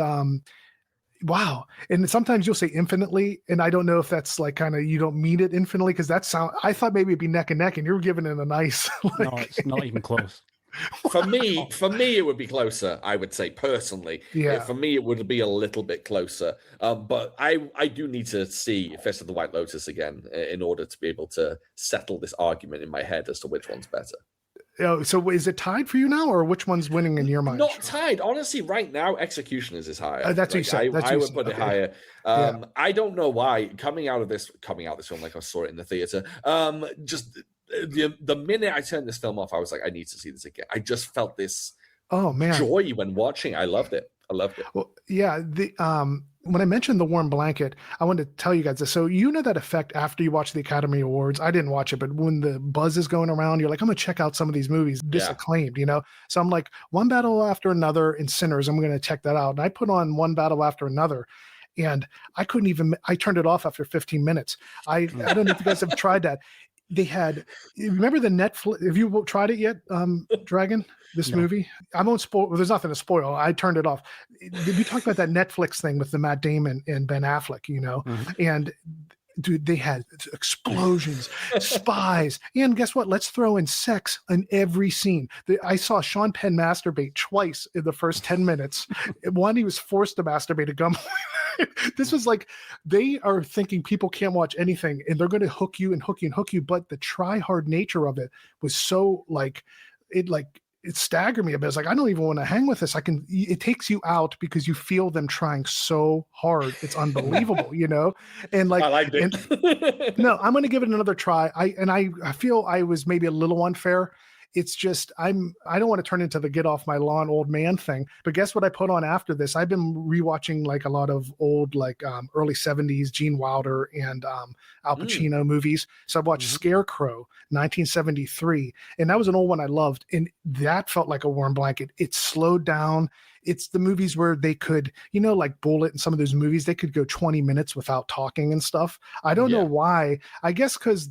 wow. And sometimes you'll say infinitely, and I don't know if that's like kind of you don't mean it infinitely, because I thought maybe it'd be neck and neck, and you're giving it a nice no, it's not even close. For me, it would be closer, I would say, personally. Yeah. For me, it would be a little bit closer. But I do need to see Fist of the White Lotus again in order to be able to settle this argument in my head as to which one's better. So is it tied for you now, or which one's winning in your mind? Not tied. Honestly, right now, Executioners is higher. That's what you said. I would put it higher. I don't know why. Coming out this film, like I saw it in the theater, just the minute I turned this film off, I was like, I need to see this again. I just felt this joy when watching. I loved it. Well, yeah. When I mentioned the warm blanket, I wanted to tell you guys this. So that effect after you watch the Academy Awards. I didn't watch it, but when the buzz is going around, you're like, I'm going to check out some of these movies, acclaimed, So I'm like, One Battle After Another and Sinners, I'm going to check that out. And I put on One Battle After Another, and I turned it off after 15 minutes. I don't know if you guys have tried that. They had, remember the Netflix, have you tried it yet, Dragon? This movie? I won't spoil, there's nothing to spoil. I turned it off. We talked about that Netflix thing with the Matt Damon and Ben Affleck, and dude, they had explosions, spies, and guess what? Let's throw in sex in every scene. I saw Sean Penn masturbate twice in the first 10 minutes. One, he was forced to masturbate at gunpoint. This was like, they are thinking people can't watch anything and they're going to hook you and hook you and hook you. But the try hard nature of it was so like, it staggered me a bit. It's like, I don't even want to hang with this. It takes you out because you feel them trying so hard. It's unbelievable, you know? And like, I liked it. No, I'm going to give it another try. I feel I was maybe a little unfair. It's just, I don't want to turn into the get off my lawn old man thing, but guess what I put on after this? I've been rewatching like a lot of old, like early 70s Gene Wilder and Al Pacino movies. So I've watched Scarecrow, 1973, and that was an old one I loved. And that felt like a warm blanket. It slowed down. It's the movies where they could, you know, like Bullet and some of those movies, they could go 20 minutes without talking and stuff. I don't know why. I guess because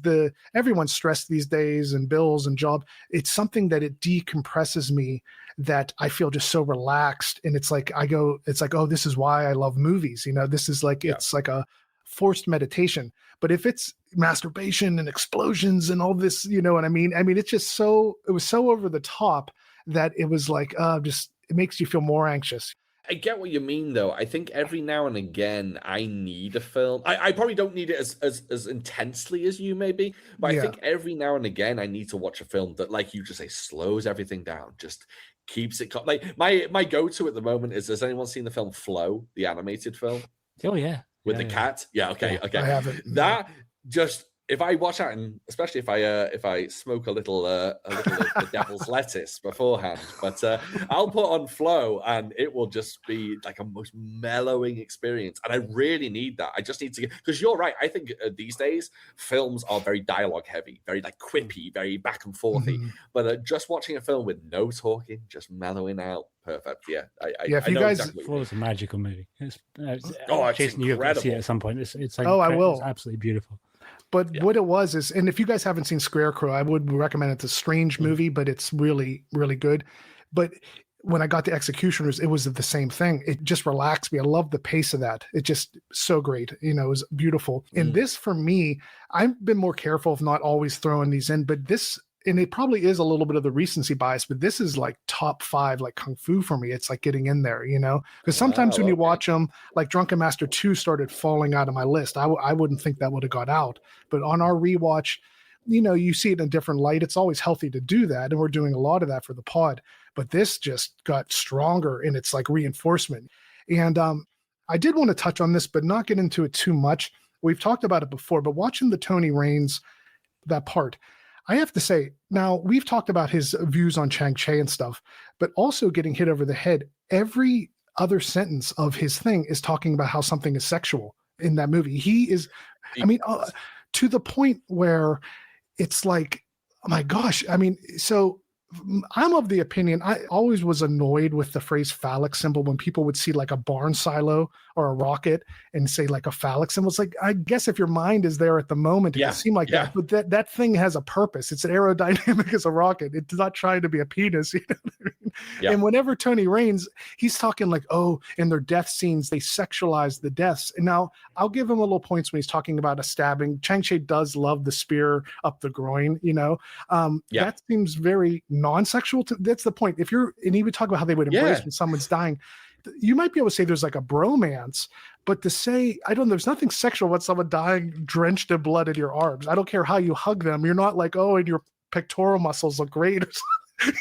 everyone's stressed these days and bills and job. It's something that it decompresses me, that I feel just so relaxed. And it's like, oh, this is why I love movies. You know, this is like, it's like a forced meditation. But if it's masturbation and explosions and all this, you know what I mean? I mean, it was so over the top that it was like, it makes you feel more anxious. I get what you mean, though. I think every now and again, I need a film. I probably don't need it as intensely as you, maybe, but I think every now and again, I need to watch a film that, like you just say, slows everything down, just keeps it. Like my go-to at the moment is: has anyone seen the film Flow, the animated film? Oh yeah, with the cat. Yeah, okay. I haven't. That just. If I watch that, and especially if I smoke a little of the devil's lettuce beforehand, but I'll put on Flow, and it will just be like a most mellowing experience. And I really need that. I just need to get, because you're right. I think these days films are very dialogue heavy, very like quippy, very back and forthy. But just watching a film with no talking, just mellowing out. Perfect. Yeah. If I you know guys, exactly Flow is a magical movie. it's Jason, you have to see it incredible. at some point. It's like, I will. It's absolutely beautiful. But what it was is, and if you guys haven't seen Scarecrow, I would recommend it. It's a strange movie, but it's really, really good. But when I got to Executioners, it was the same thing. It just relaxed me. I love the pace of that. It just so great. You know, it was beautiful. And this, for me, I've been more careful of not always throwing these in, but this, and it probably is a little bit of the recency bias, but this is like top 5, like Kung Fu for me. It's like getting in there, you know, because sometimes when you watch them, like Drunken Master 2 started falling out of my list. I wouldn't think that would have got out, but on our rewatch, you know, you see it in a different light. It's always healthy to do that. And we're doing a lot of that for the pod, but this just got stronger in its like reinforcement. And I did want to touch on this, but not get into it too much. We've talked about it before, but watching the Tony Raines, that part, I have to say, now we've talked about his views on Chang-Chi and stuff, but also getting hit over the head. Every other sentence of his thing is talking about how something is sexual in that movie. He is, I mean, to the point where it's like, oh my gosh. I mean, so I'm of the opinion, I always was annoyed with the phrase phallic symbol when people would see like a barn silo or a rocket and say like a phallic symbol. It's like, I guess if your mind is there at the moment, it can seem like that, but that thing has a purpose. It's an aerodynamic as a rocket. It's not trying to be a penis. You know what I mean? And whenever Tony Raines, he's talking like, oh, in their death scenes, they sexualize the deaths. And now I'll give him a little points when he's talking about a stabbing. Chang-Chi does love the spear up the groin, you know, that seems very non-sexual. That's the point. And he would talk about how they would embrace when someone's dying. You might be able to say there's like a bromance, but to say, I don't know, there's nothing sexual about someone dying drenched in blood in your arms. I don't care how you hug them. You're not like, oh, and your pectoral muscles look great or something.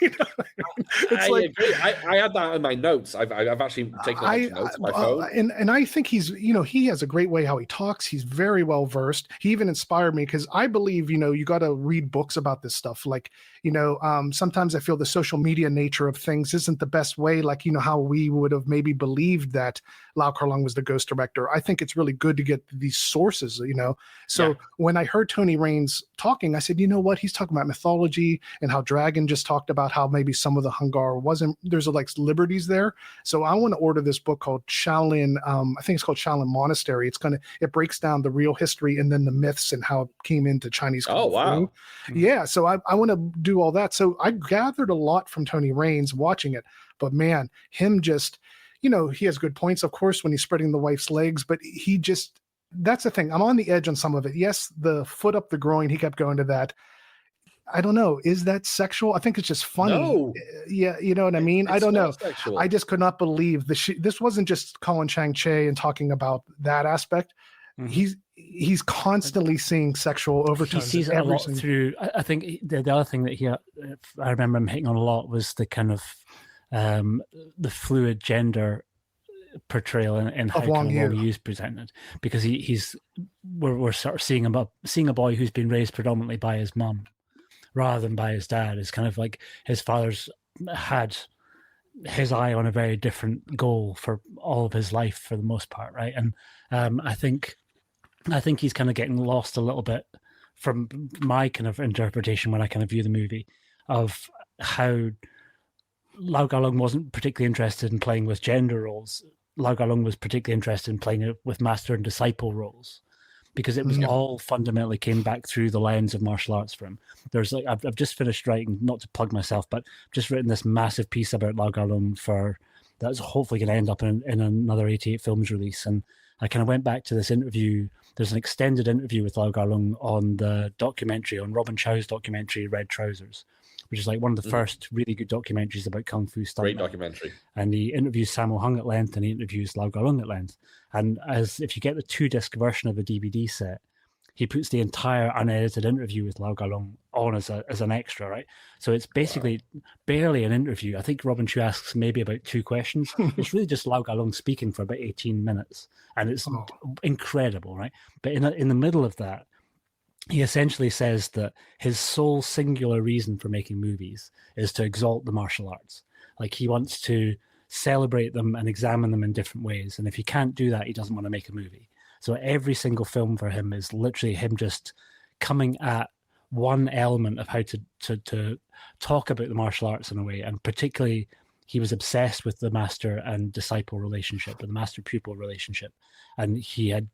You know what I mean? It's I agree. I had that in my notes. I've actually taken a notes on my phone. And I think he's, you know, he has a great way how he talks. He's very well versed. He even inspired me because I believe, you know, you got to read books about this stuff. Like, you know, sometimes I feel the social media nature of things isn't the best way. Like, you know, how we would have maybe believed that Lau Kar-Leung was the ghost director. I think it's really good to get these sources, you know. So when I heard Tony Raines talking, I said, you know what? He's talking about mythology and how Dragon just talked about how maybe some of the Hungar wasn't, there's like liberties there. So I want to order this book called Shaolin. I think it's called Shaolin Monastery. It breaks down the real history and then the myths and how it came into Chinese Kung Fu. Wow. Yeah. So I want to do all that. So I gathered a lot from Tony Raines watching it, but man, him just, you know, he has good points, of course, when he's spreading the wife's legs, but he just, that's the thing. I'm on the edge on some of it. Yes, the foot up the groin, he kept going to that. I don't know. Is that sexual? I think it's just funny. No. Yeah, you know what I mean? I It's don't know. not sexual. I just could not believe this wasn't just Colin Chang-Che and talking about that aspect. Mhm. He's constantly seeing sexual He overtones. sees it a lot through. I think the other thing that I remember him hitting on a lot was the kind of the fluid gender portrayal and how Wang kind of Yu. Wang Yu's presented, because we're sort of seeing a boy who's been raised predominantly by his mum rather than by his dad. It's kind of like his father's had his eye on a very different goal for all of his life for the most part, right? And I think he's kind of getting lost a little bit from my kind of interpretation when I kind of view the movie of how Lau Gar-lung wasn't particularly interested in playing with gender roles. Lau Gar-lung was particularly interested in playing with master and disciple roles, because it was all fundamentally came back through the lens of martial arts for him. There's like I've just finished writing, not to plug myself, but just written this massive piece about Lau Gar-lung that's hopefully going to end up in another 88 Films release. And I kind of went back to this interview. There's an extended interview with Lau Gar-lung on the documentary, on Robin Chow's documentary Red Trousers, which is like one of the first really good documentaries about Kung Fu stuff. Great documentary. And he interviews Sammo Hung at length, and he interviews Lau Gar-lung at length. And if you get the 2-disc version of the DVD set, he puts the entire unedited interview with Lau Gar-lung on as an extra, right? So it's basically barely an interview. I think Robin Chu asks maybe about 2 questions. It's really just Lau Gar-lung speaking for about 18 minutes, and it's incredible, right? But in the middle of that, he essentially says that his sole singular reason for making movies is to exalt the martial arts. Like, he wants to celebrate them and examine them in different ways. And if he can't do that, he doesn't want to make a movie. So every single film for him is literally him just coming at one element of how to talk about the martial arts in a way. And particularly, he was obsessed with the master and disciple relationship, or the master pupil relationship. And he had,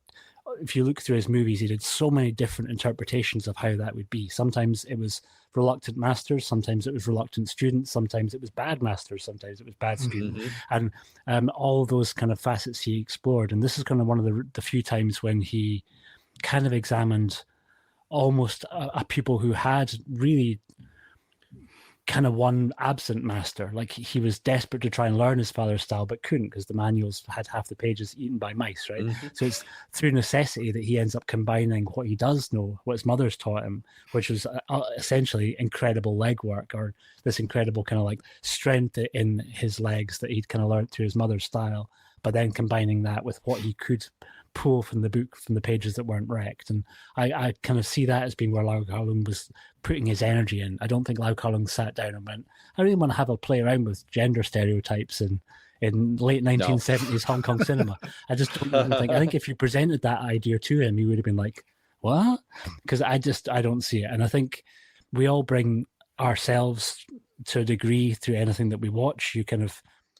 if you look through his movies, he did so many different interpretations of how that would be. Sometimes it was reluctant masters, sometimes it was reluctant students, sometimes it was bad masters, sometimes it was bad students, and all those kind of facets he explored. And this is kind of one of the few times when he kind of examined almost a pupil who had really kind of one absent master. Like, he was desperate to try and learn his father's style, but couldn't, because the manuals had half the pages eaten by mice, right? So it's through necessity that he ends up combining what he does know, what his mother's taught him, which was essentially incredible leg work, or this incredible kind of like strength in his legs that he'd kind of learned through his mother's style, but then combining that with what he could pull from the book, from the pages that weren't wrecked. And I kind of see that as being where Lau Gar-lung was putting his energy in. I don't think Lau Gar-lung sat down and went, I really want to have a play around with gender stereotypes in late 1970s Hong Kong cinema. I just don't even think, I think if you presented that idea to him, he would have been like, what? Because I don't see it. And I think we all bring ourselves to a degree through anything that we watch.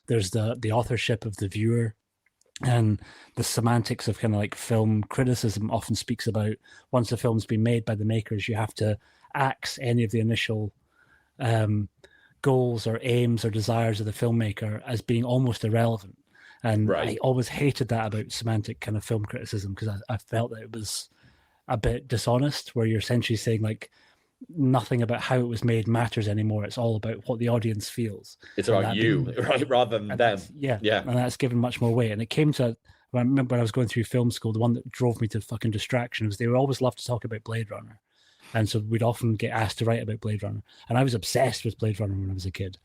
There's the authorship of the viewer, and the semantics of kind of like film criticism often speaks about, once a film's been made by the makers, you have to axe any of the initial goals or aims or desires of the filmmaker as being almost irrelevant. And I always hated that about semantic kind of film criticism, because I felt that it was a bit dishonest, where you're essentially saying like nothing about how it was made matters anymore. It's all about what the audience feels. It's about you, right, rather than them. Yeah. And that's given much more weight. And it came to, I remember when I was going through film school, the one that drove me to fucking distraction was they would always love to talk about Blade Runner. And so we'd often get asked to write about Blade Runner. And I was obsessed with Blade Runner when I was a kid,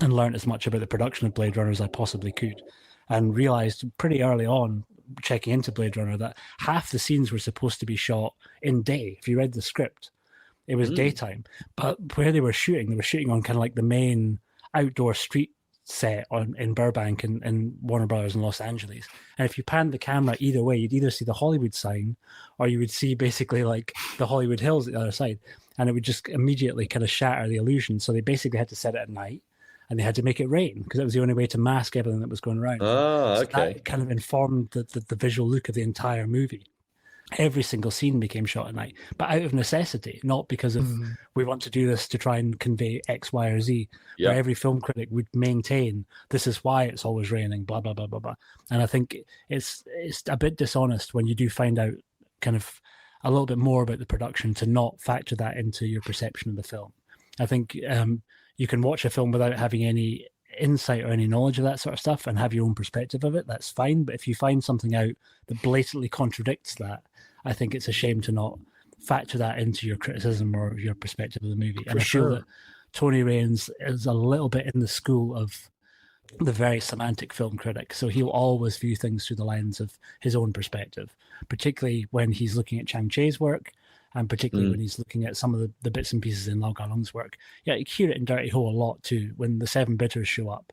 and learned as much about the production of Blade Runner as I possibly could, and realized pretty early on, checking into Blade Runner, that half the scenes were supposed to be shot in day. If you read the script, it was daytime, but where they were shooting on kind of like the main outdoor street set in Burbank and Warner Brothers in Los Angeles. And if you panned the camera either way, you'd either see the Hollywood sign, or you would see basically like the Hollywood Hills at the other side, and it would just immediately kind of shatter the illusion. So they basically had to set it at night, and they had to make it rain, because it was the only way to mask everything that was going around. Oh, okay. So that kind of informed the visual look of the entire movie. every single scene became shot at night, but out of necessity, not because of we want to do this to try and convey X, Y, or Z. Yeah. Where every film critic would maintain this is why it's always raining, blah blah blah blah blah. And I think it's a bit dishonest when you do find out kind of a little bit more about the production to not factor that into your perception of the film. I think you can watch a film without having any insight or any knowledge of that sort of stuff and have your own perspective of it. That's fine. But if you find something out that blatantly contradicts that, I think it's a shame to not factor that into your criticism or your perspective of the movie. And I feel that Tony Raines is a little bit in the school of the very semantic film critic. So he'll always view things through the lens of his own perspective, particularly when he's looking at Chang-Chi's work and particularly when he's looking at some of the bits and pieces in Lau Ga-lung's work. Yeah, you hear it in Dirty Ho a lot too, when the Seven Bitters show up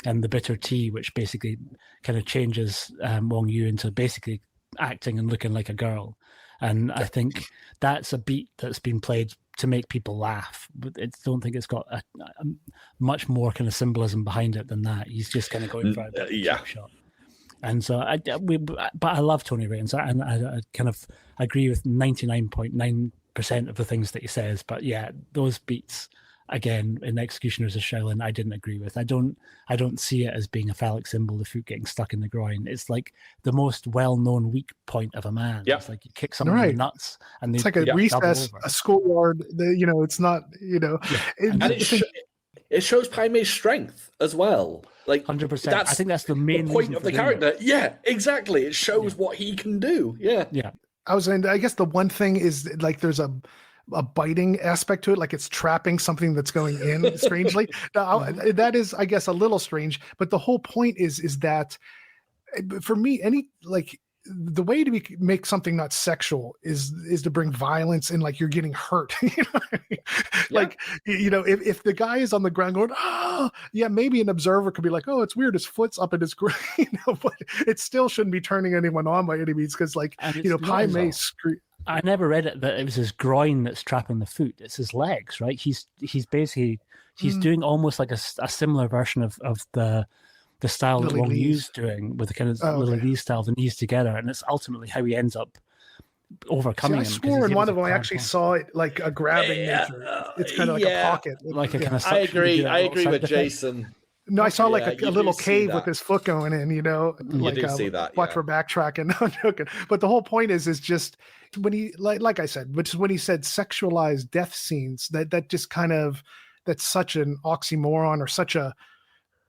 and the bitter tea, which basically kind of changes Wong Yu into basically acting and looking like a girl. And I think that's a beat that's been played to make people laugh, but I don't think it's got a much more kind of symbolism behind it than that. He's just kind of going for a cheap shot. And so, but I love Tony Raines, and I kind of agree with 99.9% of the things that he says. But yeah, those beats again in Executioners of Shaolin, I didn't agree with. I don't see it as being a phallic symbol, the foot getting stuck in the groin. It's like the most well-known weak point of a man. Yeah. It's like you kick someone in the nuts, and it's like a recess, a schoolyard. It's not. And it shows Pai Mei's strength as well. Like 100%. I think that's the main point of the character. Yeah, exactly. It shows what he can do. Yeah. I guess the one thing is like there's a biting aspect to it, like it's trapping something that's going in strangely. That is, I guess, a little strange. But the whole point is that for me, the way to make something not sexual is to bring violence and like you're getting hurt. Like, if the guy is on the ground going, maybe an observer could be like, oh, it's weird, his foot's up in his groin, but it still shouldn't be turning anyone on by any means because Pai Mei I never read it that it was his groin that's trapping the foot. It's his legs, right? He's basically doing almost like a similar version of the style that Wong Yu's doing with the kind of Lily Lee style, the knees together, and it's ultimately how he ends up overcoming him. I swore in one of them I actually saw it like a grabbing nature. It's kind of like a pocket. Like a kind of I agree with Jason. No, I saw like a little cave with his foot going in, you do see that. Watch for backtracking. No, I'm joking. But the whole point is just when he, like I said, which is when he said sexualized death scenes, that just kind of, that's such an oxymoron or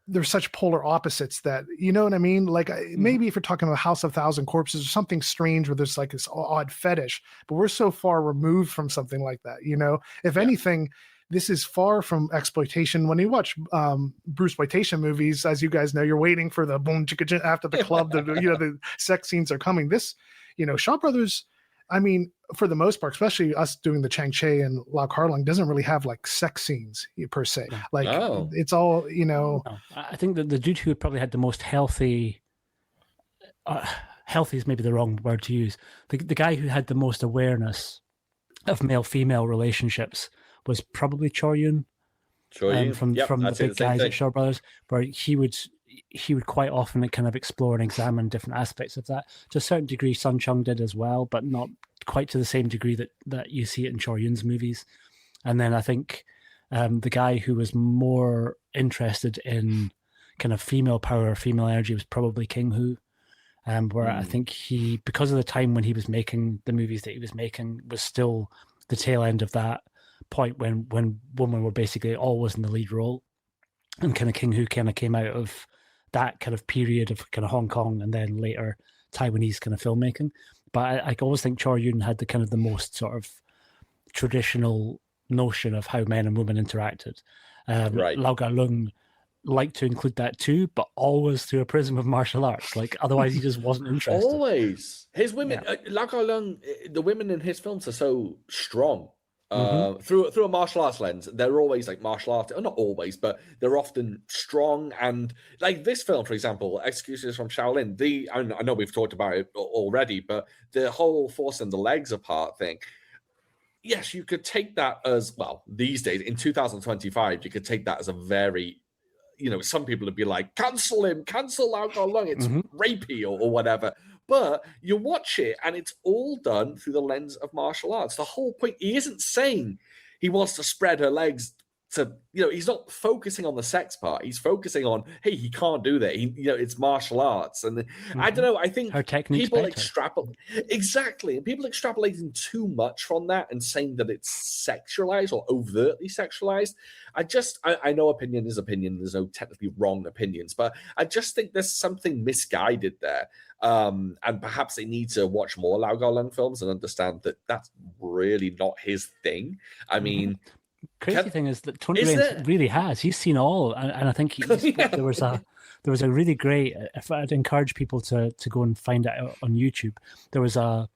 there's such polar opposites that, you know what I mean? Like maybe if you're talking about House of Thousand Corpses or something strange where there's like this odd fetish, but we're so far removed from something like that, if anything, this is far from exploitation. When you watch Bruceploitation movies, as you guys know, you're waiting for the boom chicka after the club, the sex scenes are coming. This, Shaw Brothers, I mean, for the most part, especially us doing the Chang-Chi and Lau Kar-Leung, doesn't really have like sex scenes per se. Like it's all, I think that the dude who probably had the most healthy is maybe the wrong word to use. The guy who had the most awareness of male-female relationships was probably Chor Yun from the big guys at Shaw Brothers, where he would quite often kind of explore and examine different aspects of that. To a certain degree, Sun Chung did as well, but not quite to the same degree that you see it in Chor Yun's movies. And then I think the guy who was more interested in kind of female power, female energy was probably King Hu, where I think he, because of the time when he was making the movies that he was making, was still the tail end of that point when women were basically always in the lead role, and kind of King Hu kind of came out of that kind of period of kind of Hong Kong and then later Taiwanese kind of filmmaking. But I always think Chor Yun had the kind of the most sort of traditional notion of how men and women interacted. Right. Lau Ga-Lung liked to include that too, but always through a prism of martial arts. Like otherwise he just wasn't interested. Always. His women, Lau Ga-Lung, the women in his films are so strong. Through a martial arts lens, they're always like martial arts, not always, but they're often strong. And like this film, for example, Executioners from Shaolin, I know we've talked about it already, but the whole force and the legs apart thing, yes, you could take that as, well, these days in 2025, you could take that as a very, some people would be like, cancel him, cancel Lau Ga-Lung, it's rapey or whatever. But you watch it, and it's all done through the lens of martial arts. The whole point, he isn't saying he wants to spread her legs to, he's not focusing on the sex part. He's focusing on, hey, he can't do that. It's martial arts. And I don't know, I think her technique's people better. extrapolate. Exactly. And people extrapolating too much from that and saying that it's sexualized or overtly sexualized. I know opinion is opinion. There's no technically wrong opinions, but I just think there's something misguided there. And perhaps they need to watch more Lau Gar-lung films and understand that that's really not his thing. I mean, crazy thing is that Tony Raines really has. He's seen all, and I think there was a really great. If I'd encourage people to go and find it out on YouTube, there was a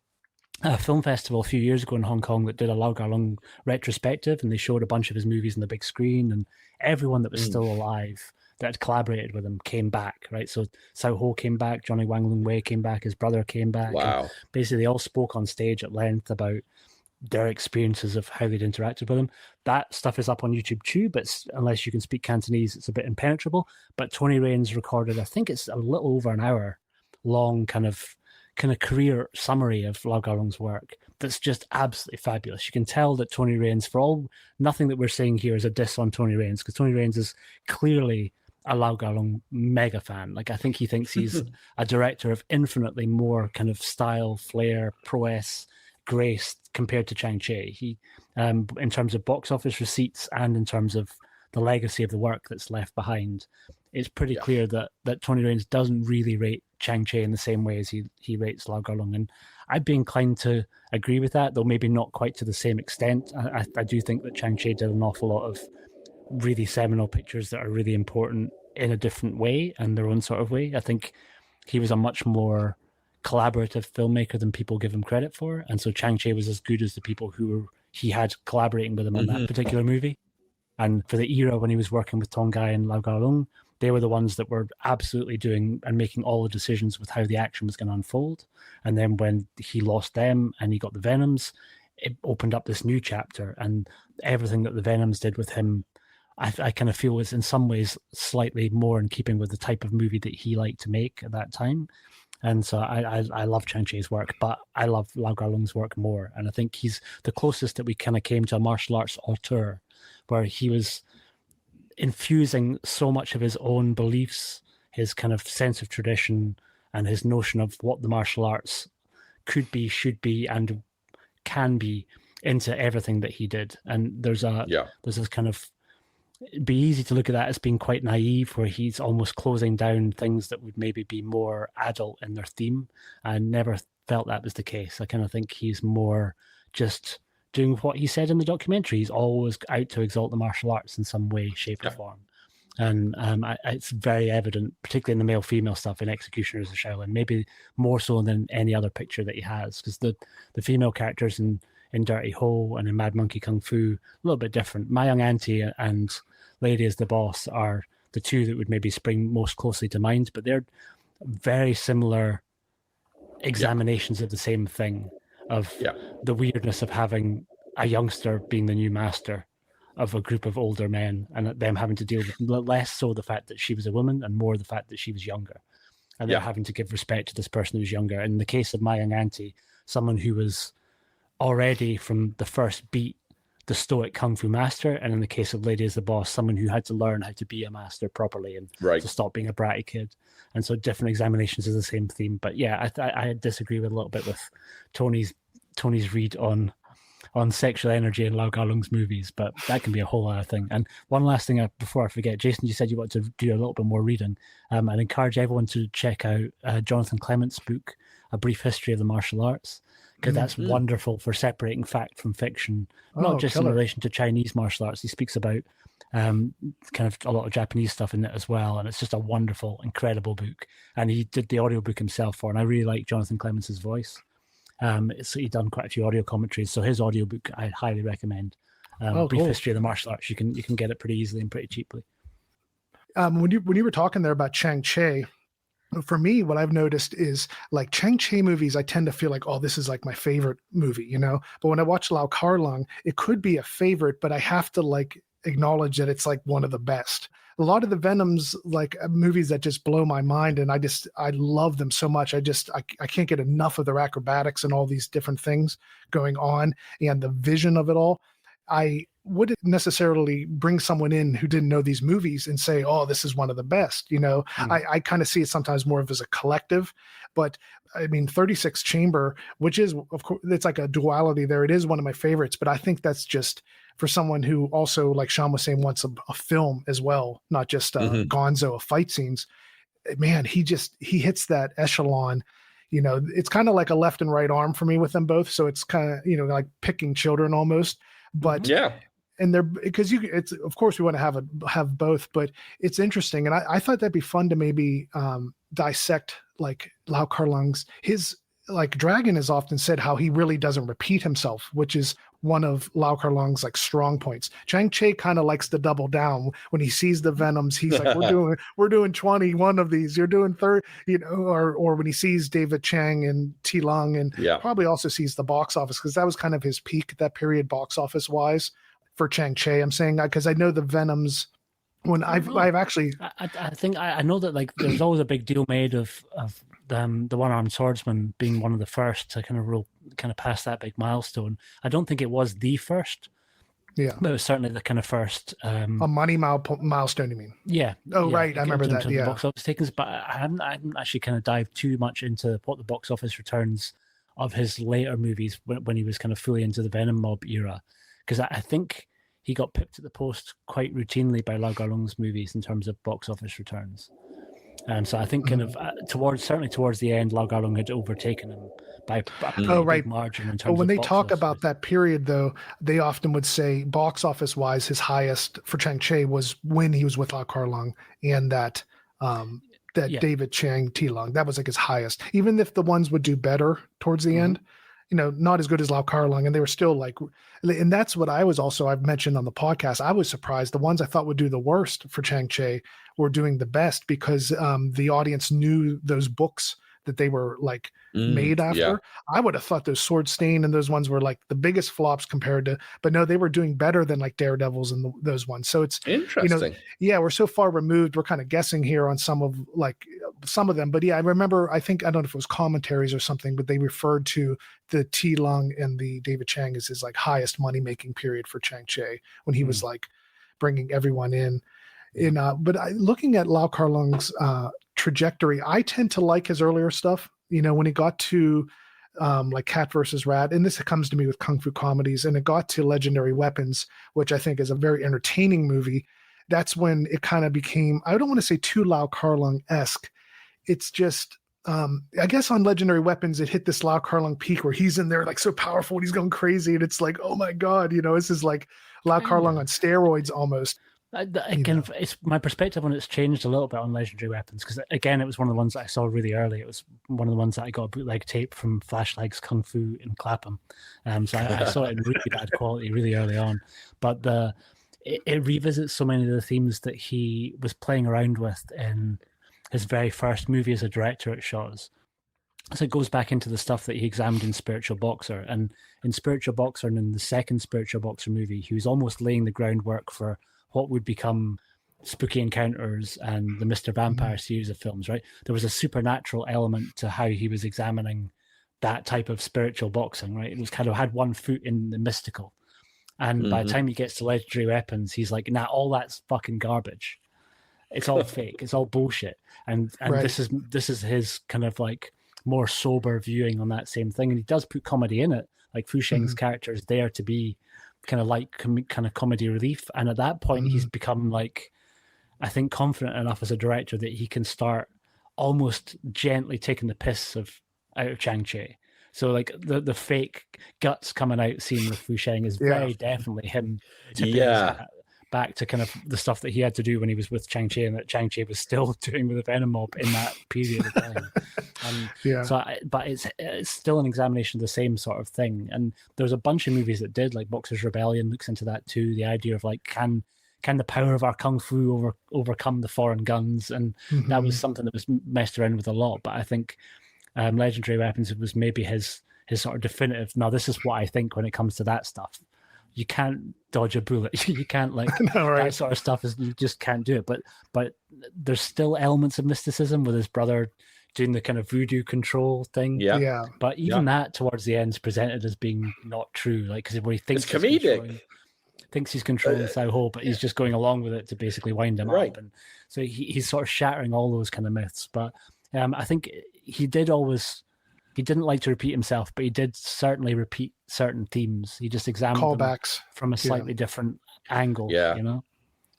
film festival a few years ago in Hong Kong that did a Lau Gar-lung retrospective, and they showed a bunch of his movies on the big screen, and everyone that was still alive that had collaborated with him came back, right? So Sao Ho came back, Johnny Wang Lung Wei came back, his brother came back. Wow. Basically, they all spoke on stage at length about their experiences of how they'd interacted with him. That stuff is up on YouTube too, but unless you can speak Cantonese, it's a bit impenetrable. But Tony Raines recorded, I think it's a little over an hour long kind of career summary of Lau Gar-lung's work that's just absolutely fabulous. You can tell that Tony Raines, nothing that we're saying here is a diss on Tony Raines, because Tony Raines is clearly a Lau Gar-lung mega fan. Like, I think he thinks he's a director of infinitely more kind of style, flair, prowess, grace compared to Chang-Chi. He, in terms of box office receipts and in terms of the legacy of the work that's left behind, it's pretty clear that Tony Raines doesn't really rate Chang-Chi in the same way as he rates Lau Gar-lung. And I'd be inclined to agree with that, though maybe not quite to the same extent. I do think that Chang-Chi did an awful lot of really seminal pictures that are really important in a different way and their own sort of way. I think he was a much more collaborative filmmaker than people give him credit for, and so Chang-Chi was as good as the people he had collaborating with him on that particular movie. And for the era when he was working with Tong Gai and Lau Gar-lung, they were the ones that were absolutely doing and making all the decisions with how the action was going to unfold. And then when he lost them and he got the Venoms, it opened up this new chapter, and everything that the Venoms did with him, I kind of feel was in some ways slightly more in keeping with the type of movie that he liked to make at that time. And so I love Chang-Chi's work, but I love Lau Gar-lung's work more. And I think he's the closest that we kind of came to a martial arts auteur, where he was infusing so much of his own beliefs, his kind of sense of tradition, and his notion of what the martial arts could be, should be, and can be into everything that he did. And there's this kind of, it'd be easy to look at that as being quite naive, where he's almost closing down things that would maybe be more adult in their theme. I never felt that was the case. I kind of think he's more just doing what he said in the documentary. He's always out to exalt the martial arts in some way, shape, or form. And it's very evident, particularly in the male-female stuff in Executioners of Shaolin, maybe more so than any other picture that he has, because the female characters in Dirty Ho and in Mad Monkey Kung Fu, a little bit different. My Young Auntie and Lady is the Boss are the two that would maybe spring most closely to mind, but they're very similar examinations of the same thing, of the weirdness of having a youngster being the new master of a group of older men, and them having to deal with less so the fact that she was a woman and more the fact that she was younger. And they're having to give respect to this person who's younger. In the case of My Young Auntie, someone who was already from the first beat the stoic kung fu master, and in the case of Lady is the Boss, someone who had to learn how to be a master properly and to stop being a bratty kid. And so different examinations is the same theme. But yeah, I disagree with a little bit with Tony's read on sexual energy in Lau Gar-lung's movies, but that can be a whole other thing. And one last thing before I forget, Jason, you said you wanted to do a little bit more reading. I'd encourage everyone to check out Jonathan Clement's book, A Brief History of the Martial Arts, because that's wonderful for separating fact from fiction, not just in relation to Chinese martial arts. He speaks about kind of a lot of Japanese stuff in it as well, and it's just a wonderful, incredible book. And he did the audiobook himself and I really like Jonathan Clement's voice. So he's done quite a few audio commentaries, so his audiobook I highly recommend. Brief History of the Martial Arts. You can get it pretty easily and pretty cheaply. When you were talking there about Chang-Chi, for me, what I've noticed is like Chang-Chi movies, I tend to feel like, oh, this is like my favorite movie, you know? But when I watch Lau Gar-lung, it could be a favorite, but I have to like acknowledge that it's like one of the best. a lot of the Venoms, like movies that just blow my mind, and I love them so much. I can't get enough of their acrobatics and all these different things going on, and the vision of it all. I wouldn't necessarily bring someone in who didn't know these movies and say, "Oh, this is one of the best." I kind of see it sometimes more of as a collective, but I mean, 36 Chamber, which is, of course, it's like a duality there. It is one of my favorites, but I think that's just for someone who also, like Shaun was saying, wants a film as well, not just gonzo of fight scenes. Man, he hits that echelon. It's kind of like a left and right arm for me with them both. So it's kind of, like picking children almost. But yeah. And they're, because it's, of course we want to have both, but it's interesting. And I thought that'd be fun to maybe dissect like Lau Kar-Lung's, his, like, Dragon has often said how he really doesn't repeat himself, which is one of Lau Kar-Lung's like strong points. Chang-Chi kind of likes to double down when he sees the Venoms. He's like, we're doing 21 of these. You're doing 30, or when he sees David Chang and T Lung, and probably also sees the box office, because that was kind of his peak at that period, box office wise, for Chang-Chi. I'm saying that because I know the Venoms. When I've actually, I think I know that, like, there's always a big deal made of the one-armed swordsman being one of the first to kind of pass that big milestone. I don't think it was the first, but it was certainly the kind of first. A money milestone, you mean? Yeah. Oh, right, I remember that. Yeah. Box office takings, but I haven't actually kind of dived too much into what the box office returns of his later movies when he was kind of fully into the Venom Mob era, because I think he got pipped at the post quite routinely by Lau Kar-Lung's movies in terms of box office returns. So I think kind of towards the end, Lau Kar-Lung had overtaken him by a big margin in terms of when they box talk office. about that period, though, they often would say box office wise, his highest for Chang-Chi was when he was with Lau Kar-Lung and that David Chang T Lung. That was like his highest. Even if the ones would do better towards the end, not as good as Lau Kar-Lung, and they were still like, and that's what I've mentioned on the podcast. I was surprised the ones I thought would do the worst for Chang-Chi were doing the best, because the audience knew those books that they were like made after. Yeah. I would have thought those Sword Stain and those ones were like the biggest flops compared to, but no, they were doing better than like Daredevils and those ones. So it's interesting. We're so far removed. We're kind of guessing here on some of them, but yeah, I remember, I don't know if it was commentaries or something, but they referred to the T Lung and the David Chang as his like highest money making period for Chang-Chi, when he was like bringing everyone in. But looking at Lau Kar-Lung's trajectory, I tend to like his earlier stuff. When he got to like Cat versus Rat, and this comes to me with kung fu comedies, and it got to Legendary Weapons, which I think is a very entertaining movie. That's when it kind of became, I don't want to say too Lau Kar-Lung-esque. It's just, I guess on Legendary Weapons, it hit this Lau Kar-Lung peak where he's in there like so powerful and he's going crazy, and it's like, oh my God, this is like Lau Kar-Lung on steroids almost. It's my perspective on it's changed a little bit on Legendary Weapons, because again, it was one of the ones that I saw really early. It was one of the ones that I got a bootleg tape from Flashlight's Kung Fu in Clapham, so I saw it in really bad quality really early on. But it revisits so many of the themes that he was playing around with in his very first movie as a director at Shaw's. So it goes back into the stuff that he examined in Spiritual Boxer, and in Spiritual Boxer and in the second Spiritual Boxer movie, he was almost laying the groundwork for what would become Spooky Encounters and the Mr. Vampire series of films, right? There was a supernatural element to how he was examining that type of spiritual boxing, right? It was kind of had one foot in the mystical. And by the time he gets to Legendary Weapons, he's like, nah, all that's fucking garbage. It's all fake. It's all bullshit. And right. This is his kind of like more sober viewing on that same thing. And he does put comedy in it. Like Fu Sheng's character is there to be kind of like kind of comedy relief, and at that point he's become like, I think, confident enough as a director that he can start almost gently taking the piss out of Chang-Chi. So like the fake guts coming out scene with Fu Sheng is very definitely him tipping back to kind of the stuff that he had to do when he was with Chang-Chi, and that Chang-Chi was still doing with the Venom Mob in that period of time. But it's still an examination of the same sort of thing. And there's a bunch of movies that did, like Boxer's Rebellion looks into that too, the idea of like, can the power of our kung fu overcome the foreign guns? And that was something that was messed around with a lot. But I think Legendary Weapons was maybe his sort of definitive, now this is what I think when it comes to that stuff. you can't dodge a bullet. You can't like No, right. that sort of stuff is you just can't do it. But there's still elements of mysticism with his brother doing the kind of voodoo control thing. Yeah. Yeah. But even that towards the end is presented as being not true. Like because where he thinks It's comedic. Thinks he's controlling Sao Ho, but he's just going along with it to basically wind him up. And so he's sort of shattering all those kind of myths. But I think he didn't like to repeat himself, but he did certainly repeat certain themes. He just examined Callbacks them from a slightly different angle. Yeah. You know?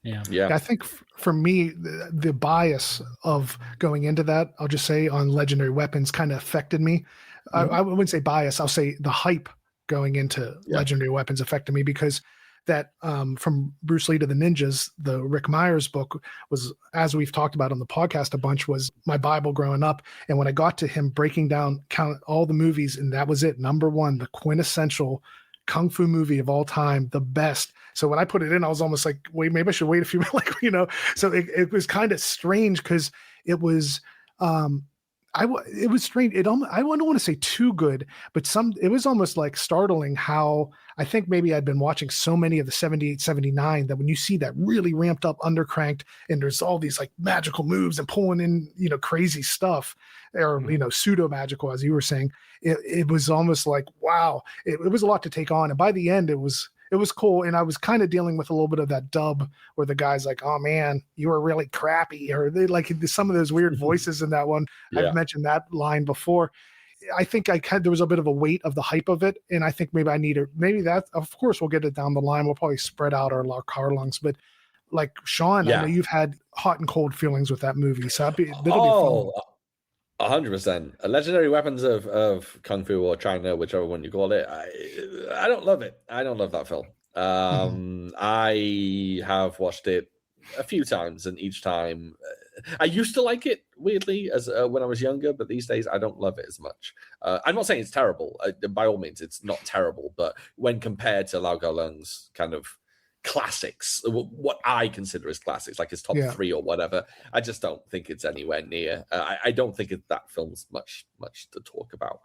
Yeah. I think for me, the bias of going into that, I'll just say on Legendary Weapons kind of affected me. I wouldn't say bias. I'll say the hype going into Legendary Weapons affected me because that from Bruce Lee to the Ninjas, the Rick Myers book was, as we've talked about on the podcast a bunch, was my Bible growing up. And when I got to him breaking down all the movies, and that was it, number one, the quintessential kung fu movie of all time, the best. So when I put it in, I was almost like, wait, maybe I should wait a few minutes, like, you know. So it was kind of strange because it was it was strange. I don't want to say too good, but it was almost like startling how I think maybe I'd been watching so many of the 78, 79 that when you see that really ramped up undercranked and there's all these like magical moves and pulling in, you know, crazy stuff or, you know, pseudo magical, as you were saying, it was almost like, wow, it was a lot to take on. And by the end, it was cool. And I was kind of dealing with a little bit of that dub where the guy's like, oh man, you were really crappy. Or they like some of those weird voices in that one. Yeah. I've mentioned that line before. I think there was a bit of a weight of the hype of it. And I think maybe that, of course, we'll get it down the line. We'll probably spread out our Carlungs, but like Shaun, I know you've had hot and cold feelings with that movie. So that'll be fun. 100%. Legendary Weapons of Kung Fu or China, whichever one you call it. I don't love it. I don't love that film. I have watched it a few times, and each time I used to like it weirdly as when I was younger, but these days I don't love it as much. I'm not saying it's terrible. By all means, it's not terrible, but when compared to Lau Gao Lung's kind of classics, what I consider as classics, like his top three or whatever, I just don't think it's anywhere near. I don't think that film's much to talk about.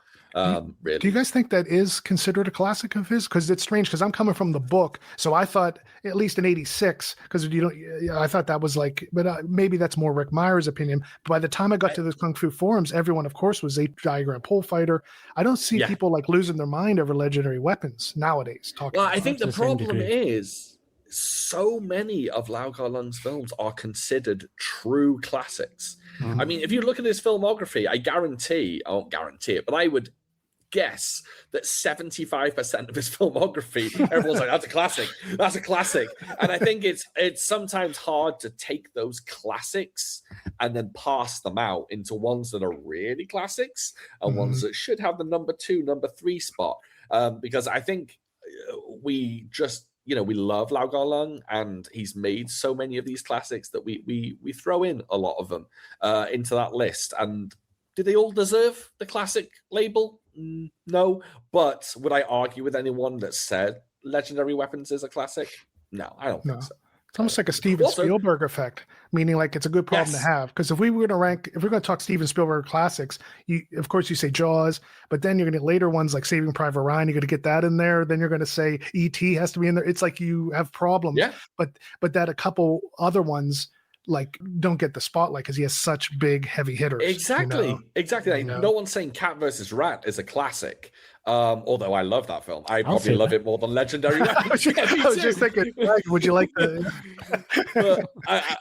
Really. Do you guys think that is considered a classic of his? Because it's strange, because I'm coming from the book, so I thought at least in '86, because I thought that was like, but maybe that's more Rick Myers' opinion. But by the time I got to the Kung Fu forums, everyone, of course, was a diagram pole fighter. I don't see people like losing their mind over Legendary Weapons nowadays. I think the problem is, so many of Lau Kar Lung's films are considered true classics. I mean, if you look at his filmography, I won't guarantee it, but I would guess that 75% of his filmography, everyone's like, that's a classic. And I think it's sometimes hard to take those classics and then pass them out into ones that are really classics and ones that should have the number 2, number 3 spot. Because I think we just, we love Lau Kar Lung, and he's made so many of these classics that we throw in a lot of them into that list. And do they all deserve the classic label? No. But would I argue with anyone that said Legendary Weapons is a classic? No, I don't think so. It's almost like a Steven Spielberg effect, meaning like it's a good problem to have. Because if we're going to talk Steven Spielberg classics, of course you say Jaws, but then you're going to get later ones like Saving Private Ryan. You're going to get that in there. Then you're going to say E.T. has to be in there. It's like you have problems. Yeah. But that a couple other ones like don't get the spotlight because he has such big heavy hitters. Exactly. No one's saying Cat versus Rat is a classic. Although I love that film, I probably love it more than Legendary Weapons. I was just thinking, would you like to? But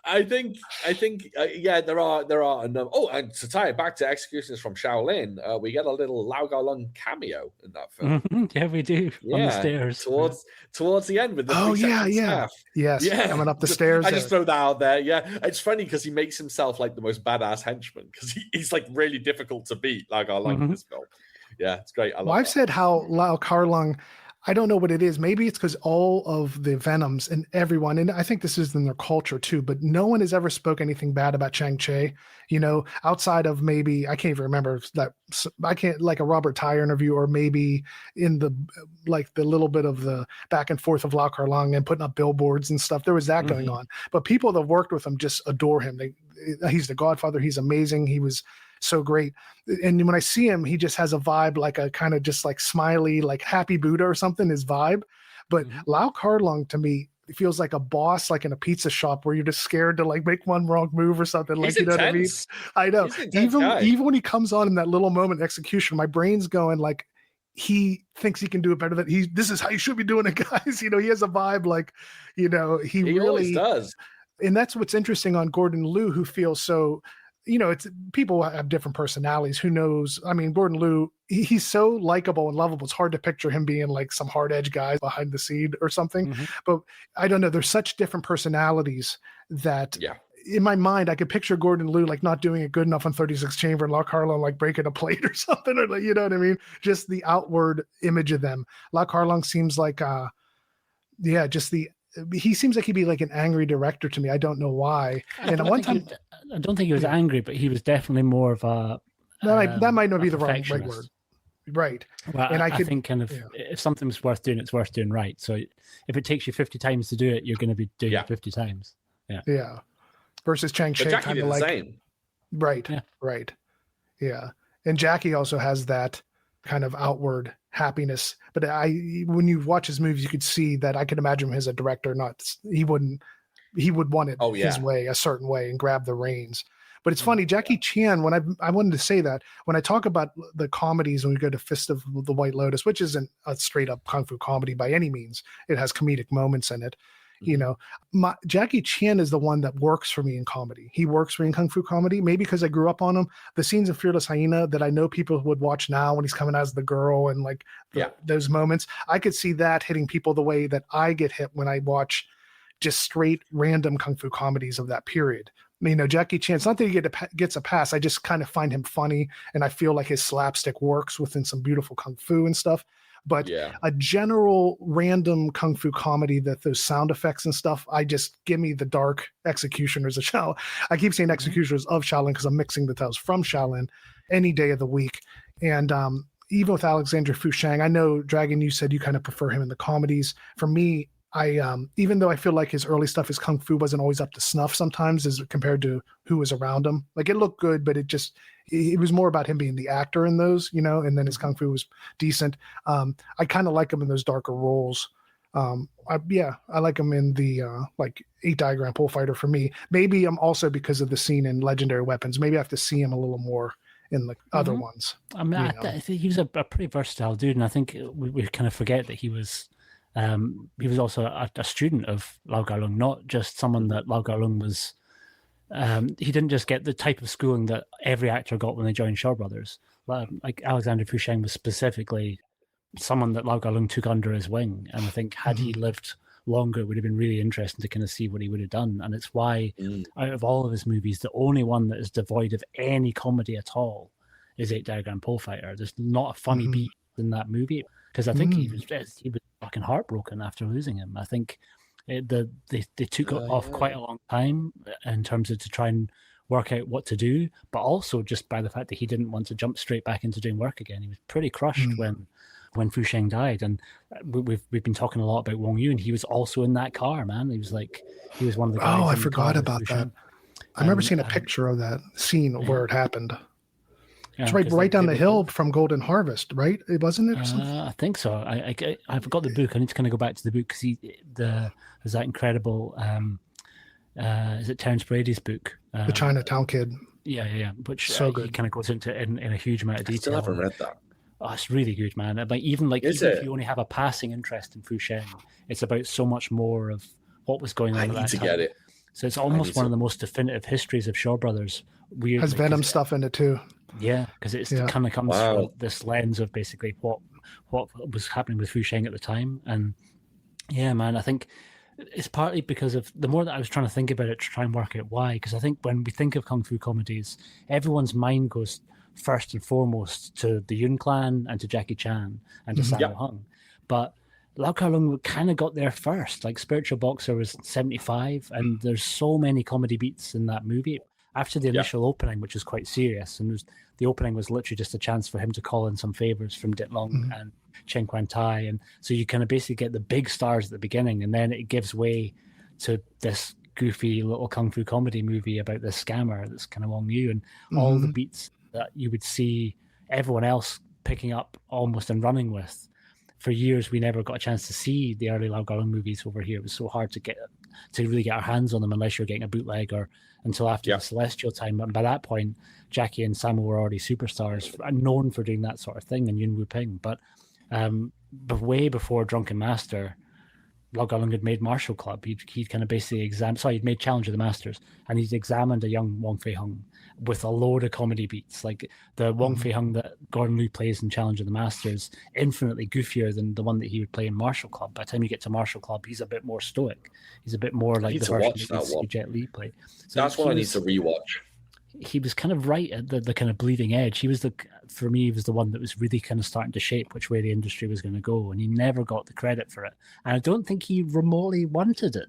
I think, there are a number. Oh, and to tie it back to Executions from Shaolin, we get a little Lau Kar Lung cameo in that film. Yeah, we do. On the stairs towards the end with the staff. Yes, coming up the stairs. I just throw that out there. Yeah, it's funny because he makes himself like the most badass henchman because he's like really difficult to beat, Lau Kar Lung in this film. Yeah, it's great. I've said how Lau Kar Lung, I don't know what it is. Maybe it's because all of the Venoms and everyone, and I think this is in their culture too, but no one has ever spoke anything bad about Chang Che, outside of maybe, I can't even remember that, I can't, like a Robert Tyre interview, or maybe in the little bit of the back and forth of Lau Kar Lung and putting up billboards and stuff. There was that going on. But people that worked with him just adore him. He's the Godfather. He's amazing. He was so great. And when I see him, he just has a vibe like a kind of just like smiley, like happy Buddha or something, his vibe. But Lau Kar-Leung to me feels like a boss, like in a pizza shop, where you're just scared to like make one wrong move or something. Like, He's you know intense. what I mean? I know. He's an intense guy. Even when he comes on in that little moment execution, my brain's going like, he thinks he can do it better than this is how you should be doing it, guys. You know, he has a vibe like, you know, he really always does. And that's what's interesting on Gordon Liu, who feels so, you know, it's people have different personalities. Who knows? I mean, Gordon Liu, he's so likable and lovable. It's hard to picture him being like some hard edge guy behind the scene or something. But I don't know. There's such different personalities that in my mind, I could picture Gordon Liu like not doing it good enough on 36 Chamber and Lau Kar-Leung like breaking a plate or something, or like, you know what I mean? Just the outward image of them. Lau Kar-Leung seems like, he seems like he'd be like an angry director to me. I don't know why. I don't think he was angry, but he was definitely more of a. That might not be the right word. Right. Well, and I think kind of if something's worth doing, it's worth doing right. So if it takes you 50 times to do it, you're going to be doing it 50 times. Yeah. Yeah. Versus Chang Cheh kind of like. Same. Right. Yeah. Right. Yeah. And Jackie also has that kind of outward happiness, but when you watch his movies, you could see that I could imagine him as a director. He would want it his way, a certain way, and grab the reins. But it's funny, Jackie Chan, when I wanted to say that, when I talk about the comedies, when we go to Fist of the White Lotus, which isn't a straight up kung fu comedy by any means, it has comedic moments in it. You know, Jackie Chan is the one that works for me in comedy. He works for me in kung fu comedy, maybe because I grew up on him. The scenes in Fearless Hyena that I know people would watch now when he's coming as the girl and like those moments, I could see that hitting people the way that I get hit when I watch just straight random kung fu comedies of that period. You know, Jackie Chan, it's not that he gets a pass. I just kind of find him funny, and I feel like his slapstick works within some beautiful kung fu and stuff. But a general random kung fu comedy that those sound effects and stuff, give me the dark executioners of Shaolin. I keep saying executioners of Shaolin because I'm mixing the titles from Shaolin any day of the week. And even with Alexander Fu Shang, I know, Dragon, you said you kind of prefer him in the comedies. For me, even though I feel like his early stuff, his kung fu wasn't always up to snuff sometimes as compared to who was around him. Like, it looked good, but it was more about him being the actor in those, you know, and then his kung fu was decent. I kind of like him in those darker roles. I like him in the like 8 Diagram Pole Fighter for me. Maybe I'm also because of the scene in Legendary Weapons. Maybe I have to see him a little more in the other ones. I mean, I think he was a pretty versatile dude, and I think we kind of forget that he was also a student of Lau Kar-Leung, not just someone that Lau Kar-Leung was. He didn't just get the type of schooling that every actor got when they joined Shaw Brothers. Like Alexander Fu Sheng was specifically someone that Lau Kar-Leung took under his wing, and I think had he lived longer, it would have been really interesting to kind of see what he would have done. And it's why, out of all of his movies, the only one that is devoid of any comedy at all is 8 Diagram Pole Fighter. There's not a funny beat in that movie, because I think he was fucking heartbroken after losing him. I think they took off quite a long time in terms of to try and work out what to do, but also just by the fact that he didn't want to jump straight back into doing work again. He was pretty crushed when Fu Sheng died, and we've been talking a lot about Wong Yu, and he was also in that car, man. He was one of the guys. Oh, I forgot about that. I remember seeing a picture of that scene where it happened. It's right down the hill from Golden Harvest, right? Wasn't it? I think so. I forgot the book. I need to kind of go back to the book because there's that incredible. Is it Terence Brady's book? The Chinatown Kid. Yeah. Which so good. He kind of goes into in a huge amount of detail. I still haven't read that. Oh, it's really good, man. But even if you only have a passing interest in Fu Sheng, it's about so much more of what was going on. I need to get it. So it's almost one of the most definitive histories of Shaw Brothers. Weirdly, has Venom stuff in it too. Yeah, because it kind of comes from this lens of basically what was happening with Fu Sheng at the time. And yeah, man, I think it's partly because of the more that I was trying to think about it to try and work out why. Because I think when we think of kung fu comedies, everyone's mind goes first and foremost to the Yun Clan and to Jackie Chan and to Sammo Hung. But Lau Kar-Leung kind of got there first. Like Spiritual Boxer was 75, and there's so many comedy beats in that movie. After the initial opening, which was quite serious, and the opening was literally just a chance for him to call in some favors from Dit Long and Chen Quan Tai, and so you kind of basically get the big stars at the beginning, and then it gives way to this goofy little kung fu comedy movie about this scammer that's kind of Wong Yu, and all the beats that you would see everyone else picking up almost and running with. for years we never got a chance to see the early Lau Garland movies over here. It was so hard to really get our hands on them unless you're getting a bootleg or until after the Celestial time. And by that point, Jackie and Sammo were already superstars and known for doing that sort of thing, and Yuen Wu Ping. But way before Drunken Master, Lau Garland had made Martial Club. He'd kind of basically he'd made Challenge of the Masters, and he'd examined a young Wong Fei Hung with a load of comedy beats. Like the Wong Fei Hung that Gordon Liu plays in Challenge of the Masters, infinitely goofier than the one that he would play in Martial Club. By the time you get to Martial Club, he's a bit more stoic. He's a bit more like the version that Jet Li played. So that's what I need to rewatch. He was kind of right at the kind of bleeding edge. For me, he was the one that was really kind of starting to shape which way the industry was going to go, and he never got the credit for it. And I don't think he remotely wanted it.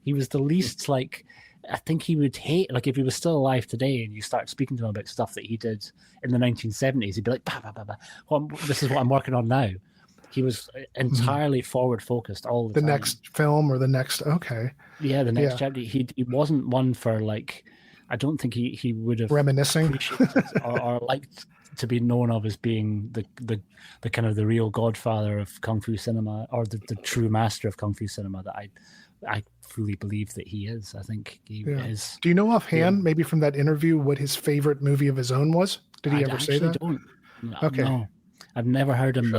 He was the least I think he would hate, like if he was still alive today and you start speaking to him about stuff that he did in the 1970s, he'd be like, bah, bah, bah, bah. This is what I'm working on now. He was entirely forward focused all the time. The next film or the next, okay. Yeah, the next chapter. He wasn't one for I don't think he would have reminiscing or liked to be known of as being the kind of the real godfather of Kung Fu cinema, or the true master of Kung Fu cinema that I fully believe that he is. I think he is. Do you know offhand, maybe from that interview, what his favorite movie of his own was? Did he ever say that? Don't. Okay. No, I've never heard him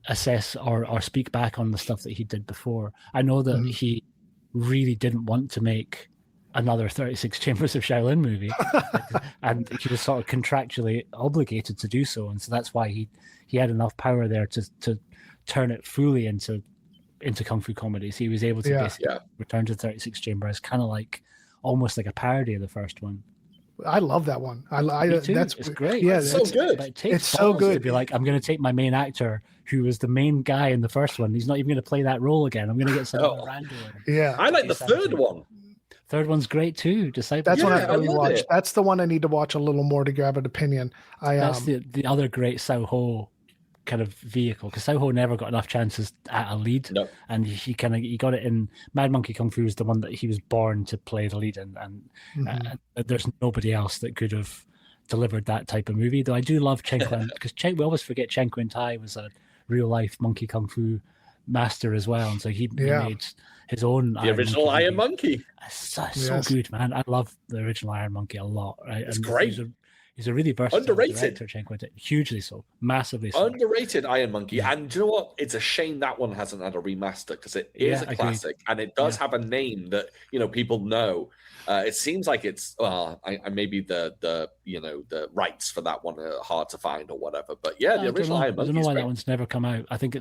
assess or speak back on the stuff that he did before. I know that he really didn't want to make another 36 Chambers of Shaolin movie, and he was sort of contractually obligated to do so, and so that's why he had enough power there to turn it fully into Kung Fu comedies. He was able to basically return to 36 Chambers, kind of almost like a parody of the first one. I love that one. It's great. Yeah, it's so good. It's so good to be like, I'm going to take my main actor who was the main guy in the first one. He's not even going to play that role again. I'm going to get some random. Yeah, I like the third one. Third one's great too. Disciple. That's one I've really watched. That's the one I need to watch a little more to grab an opinion. That's the other great Sao Ho kind of vehicle, because Sao Ho never got enough chances at a lead, and he got it in Mad Monkey Kung Fu is the one that he was born to play the lead in, and there's nobody else that could have delivered that type of movie. Though I do love Chen Quan, because we always forget Chen Quan Tai was a real life Monkey Kung Fu master as well, and so he made his own original Iron Monkey. So good, man. I love the original Iron Monkey a lot. Right? It's great. He's a really versatile underrated director, hugely so, massively so. Underrated Iron Monkey, and do you know what? It's a shame that one hasn't had a remaster, because it is a classic, and it does have a name that people know. It seems like it's maybe the rights for that one are hard to find or whatever. But the original Iron Monkey. I don't know why that one's never come out. I think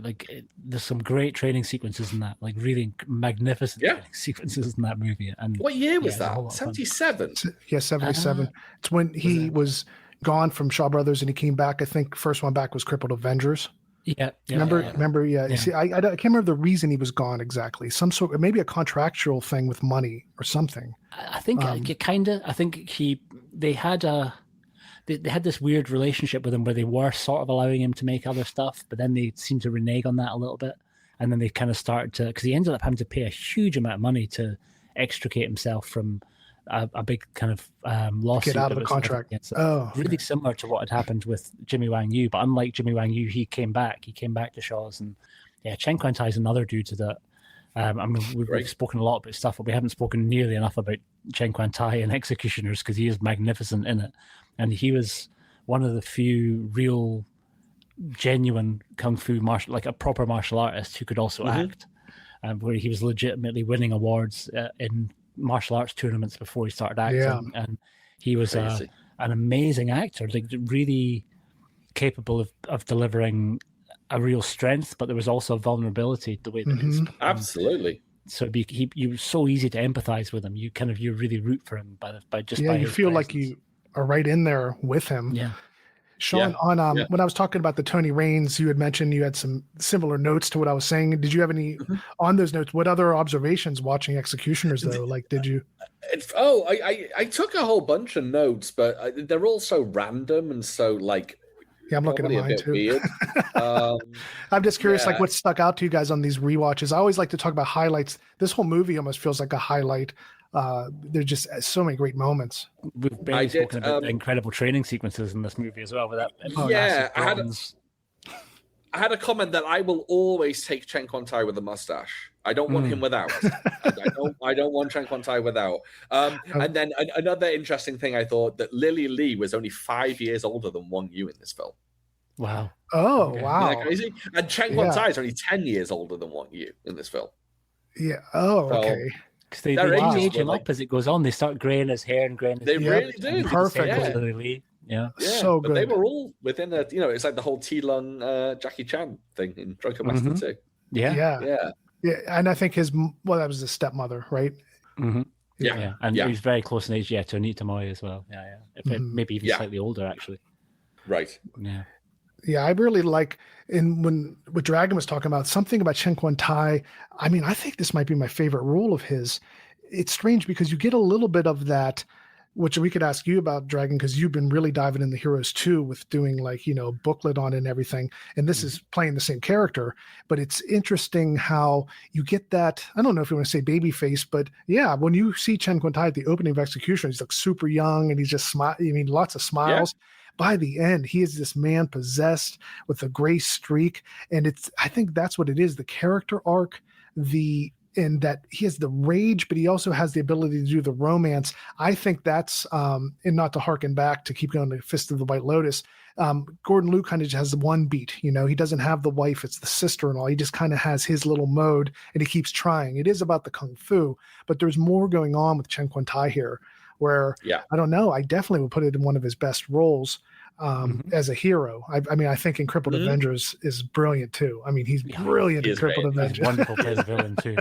there's some great training sequences in that, really magnificent training sequences in that movie. And what year was that? 77. Yeah, 77. It's when he was gone from Shaw Brothers and he came back. I think first one back was Crippled Avengers. Yeah. Remember. Yeah. See, I can't remember the reason he was gone exactly. Some sort, maybe a contractual thing with money or something. I think kind of. I think they had this weird relationship with him where they were sort of allowing him to make other stuff, but then they seemed to renege on that a little bit, and then they kind of started to, because he ended up having to pay a huge amount of money to extricate himself from a big kind of lawsuit. Get out of the contract. Really similar to what had happened with Jimmy Wang Yu, but unlike Jimmy Wang Yu, he came back to Shaw's, and Chen Quan Tai is another dude to that. We've spoken a lot about stuff, but we haven't spoken nearly enough about Chen Quan Tai and Executioners, because he is magnificent in it, and he was one of the few real, genuine kung fu a proper martial artist who could also act, where he was legitimately winning awards in martial arts tournaments before he started acting, and he was an amazing actor, really capable of delivering a real strength, but there was also vulnerability the way that he spoke. Absolutely. So you were so easy to empathize with him. You really root for him by just by you feel presence. Like you are right in there with him. Yeah. Shaun, when I was talking about the Tony Raines, you had mentioned you had some similar notes to what I was saying. Did you have any on those notes? What other observations watching Executioners though? Did you? I took a whole bunch of notes, but they're all so random and so I'm looking at mine too. Weird. I'm just curious, what stuck out to you guys on these rewatches. I always like to talk about highlights. This whole movie almost feels like a highlight. There's just so many great moments. We've barely spoken about the incredible training sequences in this movie as well. With that, I had a comment that I will always take Chen Quan-tai with a mustache. I don't want him without. I don't want Chen Quan-tai without. And then another interesting thing, I thought that Lily Lee was only 5 years older than Wong Yu in this film. Wow. Oh, Okay. wow. Isn't that crazy? And Chen Quan-tai is only 10 years older than Wong Yu in this film. Yeah. Oh, So, okay. Because they Their do ages age were him like- up as it goes on. They start graying his hair and graying his They beard. really do. Perfect. Yeah. Lily Lee. Yeah. Yeah, So but they good. were all within a, it's like the whole T-Lung Jackie Chan thing in Drunken Master Mhm. 2. Yeah. Yeah. Yeah. Yeah. And I think that was his stepmother, right? Mm-hmm. Yeah. Yeah. And Yeah. he's very close in age, to Anita Moy as well. Yeah. Maybe even Yeah. slightly older, actually. Right. Yeah. Yeah, I really like when Dragon was talking about something about Chen Quan-tai. I mean, I think this might be my favorite role of his. It's strange because you get a little bit of that, which we could ask you about, Dragon, because you've been really diving in the Heroes too with doing booklet on it and everything. And this is playing the same character, but it's interesting how you get that. I don't know if you want to say baby face, but yeah, when you see Chen Quan-tai at the opening of Execution, he's like super young and he's just lots of smiles. Yeah. By the end, he is this man possessed with a gray streak. And I think that's what it is. The character arc, in that he has the rage, but he also has the ability to do the romance. I think that's, and not to harken back to keep going to Fist of the White Lotus, Gordon Liu kind of just has one beat. He doesn't have the wife, it's the sister and all. He just kind of has his little mode and he keeps trying. It is about the Kung Fu, but there's more going on with Chen Quan-tai here where, I don't know, I definitely would put it in one of his best roles as a hero. I mean, I think in Crippled Avengers is brilliant too. I mean, he's brilliant in Crippled Avengers. He's wonderful as a villain too.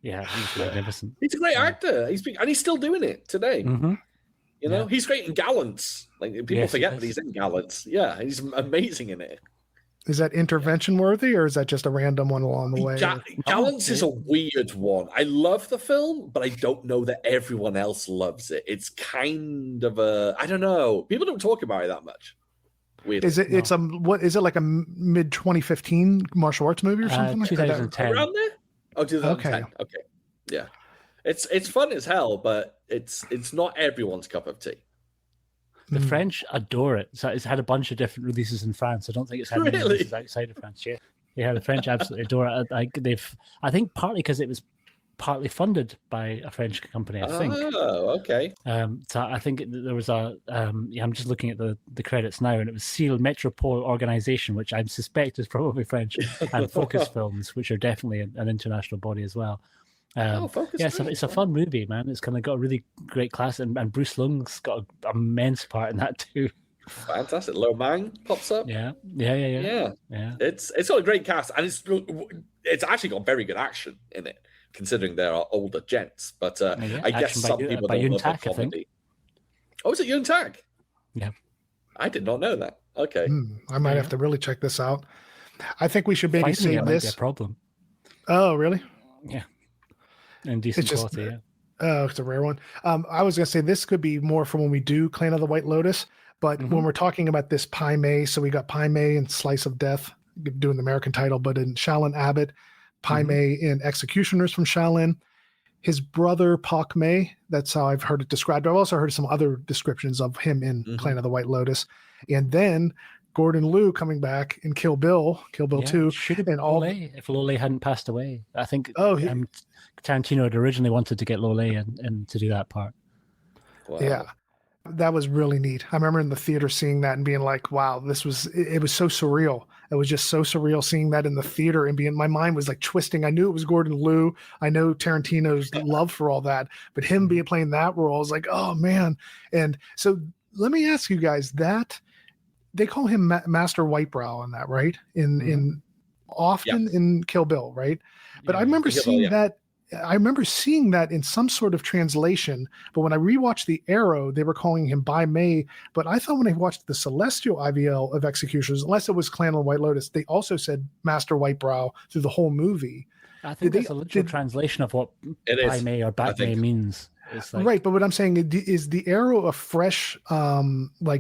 Yeah, he's magnificent. He's a great actor. He's still doing it today. Mm-hmm. He's great in Gallants. Like people forget that he's in Gallants. Yeah, he's amazing in it. Is that intervention worthy, or is that just a random one along the way? Gallants is a weird one. I love the film, but I don't know that everyone else loves it. It's kind of I don't know. People don't talk about it that much. Weirdly. Is it? No. It's what is it, like a mid 2015 martial arts movie or something? 2010. Around there? Oh, 2010. Okay. Yeah. It's fun as hell, but it's not everyone's cup of tea. The French adore it. So it's had a bunch of different releases in France. I don't think it's had any releases outside of France. Yeah, the French absolutely adore it. I think partly because it was partly funded by a French company, I think. Oh, okay. So I think there was I'm just looking at the credits now, and it was Ciel Metropole Organisation, which I suspect is probably French, and Focus Films, which are definitely an international body as well. It's a fun movie, man. It's kind of got a really great class, and Bruce Lung's got an immense part in that too. Fantastic. Lo Mang pops up. Yeah. It's got a great cast, and it's actually got very good action in it, considering there are older gents. But I guess some people don't love the comedy. Oh, is it Yun Tak? Yeah. I did not know that. Okay. I might have to really check this out. I think we should maybe save this. Might be a problem. Oh, really? Yeah. And decent quality, yeah. Oh, it's a rare one. I was going to say this could be more for when we do Clan of the White Lotus, but when we're talking about this Pai Mei, so we got Pai Mei in Slice of Death, doing the American title, but in Shaolin Abbott, Pai Mei in Executioners from Shaolin, his brother Pak Mei, that's how I've heard it described. I've also heard some other descriptions of him in Clan of the White Lotus. And then Gordon Liu coming back in Kill Bill 2. Should have been Lole if Lole hadn't passed away. I think Tarantino had originally wanted to get Lole in to do that part. Wow. Yeah, that was really neat. I remember in the theater seeing that and being like, wow, it was so surreal. It was just so surreal seeing that in the theater and my mind was like twisting. I knew it was Gordon Liu. I know Tarantino's love for all that, but him playing that role, I was like, oh man. And so let me ask you guys that. They call him Master Whitebrow on that, right? In Kill Bill, right? But I remember seeing that. I remember seeing that in some sort of translation. But when I rewatched The Arrow, they were calling him Bai Mei. But I thought when I watched the Celestial IVL of Executioners, unless it was Clan of the White Lotus, they also said Master Whitebrow through the whole movie. I think that's a literal translation of what Bai Mei or Bat Mei means. Like... Right, but what I'm saying is The Arrow a fresh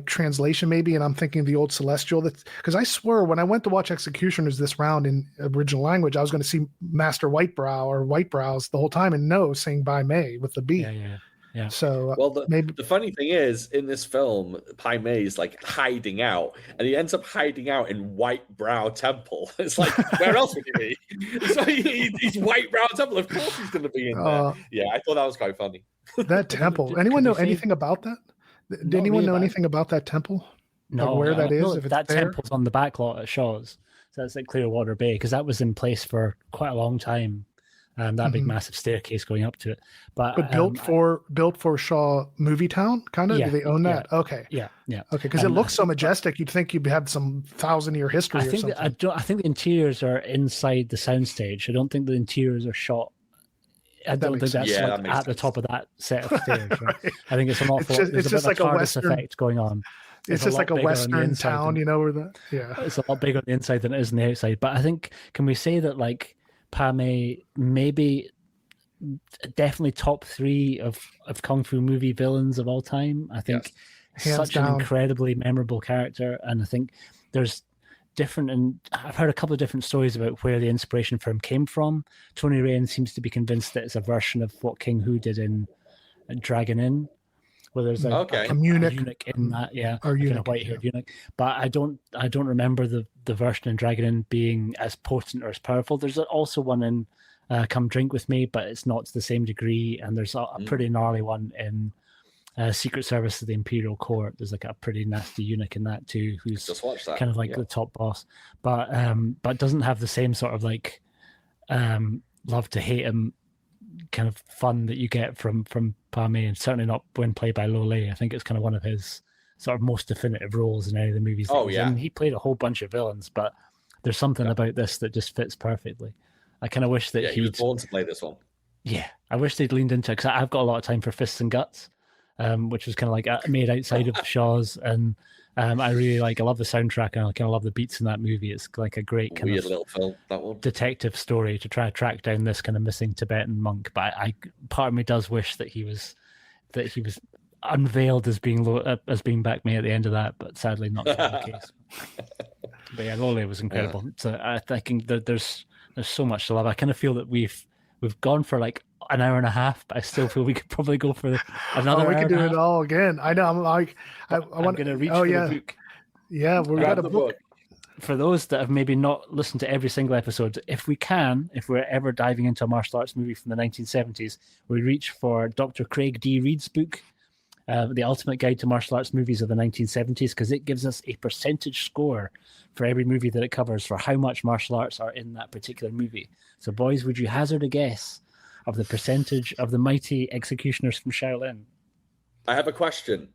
translation maybe, and I'm thinking the old Celestial. Because I swear when I went to watch Executioners this round in original language, I was going to see Master Whitebrow or Whitebrows the whole time, and saying Bai Mei with the B. Yeah. Yeah. So Well, the maybe funny thing is, in this film, Pai Mei is like hiding out, and he ends up hiding out in White Brow Temple. It's like, where else would he be? So he's White Brow Temple. Of course, he's going to be in there. Yeah, I thought that was quite funny. that temple. Anyone know anything about that? Did anyone know anything about that temple? No, like where that is? No, if it's that there? temple's on the back lot at Shaw's. So that's like Clearwater Bay, because that was in place for quite a long time. That big massive staircase going up to it, but built for Shaw Movie Town, kind of. Yeah, Do they own that? Okay, yeah. Okay, because it looks so majestic. You'd think you'd have some 1,000-year history. I think I think the interiors are inside the soundstage. I don't think the interiors are shot. I don't think that's at the top of that set of stairs. Right? I think it's an awful. It's just like a Western effect going on. It's just like a Western town, where that. Yeah, it's a lot bigger on the inside than it is on the outside. But I think, can we say that like Pai Mei maybe definitely top 3 of kung fu movie villains of all time? I think such an incredibly memorable character, and I think there's different, and I've heard a couple of different stories about where the inspiration for him came from. Tony Rain seems to be convinced that it's a version of what King Hu did in Dragon Inn, where there's a eunuch in that, or a white-haired eunuch. But I don't remember the version in Dragon Inn being as potent or as powerful. There's also one in Come Drink With Me, but it's not to the same degree. And there's a pretty gnarly one in Secret Service of the Imperial Court. There's like a pretty nasty eunuch in that too, who's kind of like the top boss, but doesn't have the same sort of like love to hate him kind of fun that you get from Pai Mei, and certainly not when played by Lo Lei. I think it's kind of one of his sort of most definitive roles in any of the movies. He played a whole bunch of villains, but there's something about this that just fits perfectly. I kind of wish that he was born to play this one. Yeah, I wish they'd leaned into it, because I've got a lot of time for Fists and Guts, which was kind of like made outside of Shaw's, and I really I love the soundtrack, and I kind of love the beats in that movie. It's like a great kind weird of little film, that one. Detective story to try to track down this kind of missing Tibetan monk. But part of me does wish that he was unveiled as being Pai Mei at the end of that, but sadly not the case. But yeah, Lo Lei was incredible. So I think that there's so much to love. I kind of feel that we've gone for like an hour and a half, but I still feel we could probably go for another. We could do it all again. I know. I'm like, I'm going to reach for the book. Yeah, we got a book. For those that have maybe not listened to every single episode, if we're ever diving into a martial arts movie from the 1970s, we reach for Dr. Craig D. Reed's book, The Ultimate Guide to Martial Arts Movies of the 1970s, because it gives us a percentage score for every movie that it covers for how much martial arts are in that particular movie. So, boys, would you hazard a guess of the percentage of the mighty executioners from Shaolin? I have a question.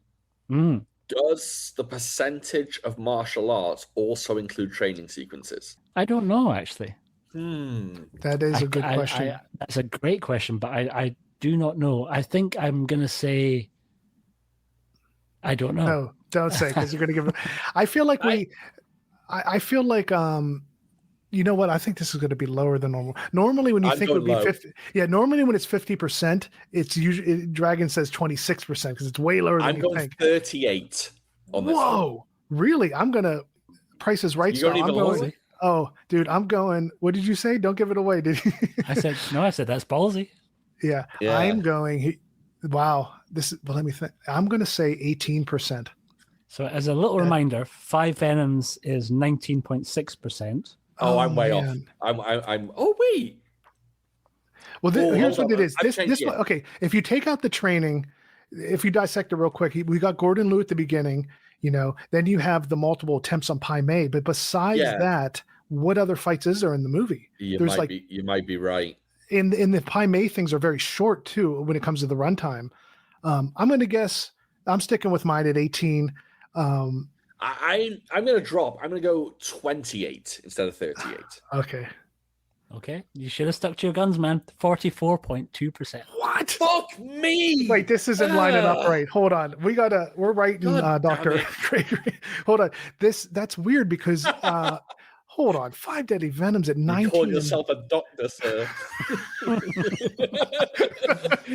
Does the percentage of martial arts also include training sequences? I don't know, actually. That is a good question. That's a great question, but I do not know. I think I'm going to say I don't know. No, don't say, because you're going to give. I feel like I feel like you know what? I think this is going to be lower than normal. Normally, when you think it would be 50, normally when it's 50%, it's usually Dragon says 26% because it's way lower than you think. I'm going 38 on this. Whoa, really? I'm gonna Price is Right. You don't even oh, dude, I'm going. What did you say? Don't give it away, did you? I said that's ballsy. Yeah. I'm going. Wow. Let me think. I'm going to say 18%. So, as a little reminder, 5 Venoms is 19.6%. Oh, I'm way off. I'm. Oh, wait. Well, here's what it is. This one, okay. If you take out the training, if you dissect it real quick, we got Gordon Liu at the beginning. Then you have the multiple attempts on Pai Mei. But besides that, what other fights is there in the movie? You might be right. In the Pai Mei, things are very short too when it comes to the runtime. I'm going to guess. I'm sticking with mine at 18. I'm going to drop. I'm going to go 28 instead of 38. Okay. You should have stuck to your guns, man. 44.2%. What? Fuck me. Wait, this isn't lining up right. Hold on. We're writing Dr. Craig. Hold on. That's weird because hold on. 5 Deadly Venoms at 19. You call yourself a doctor, sir. Do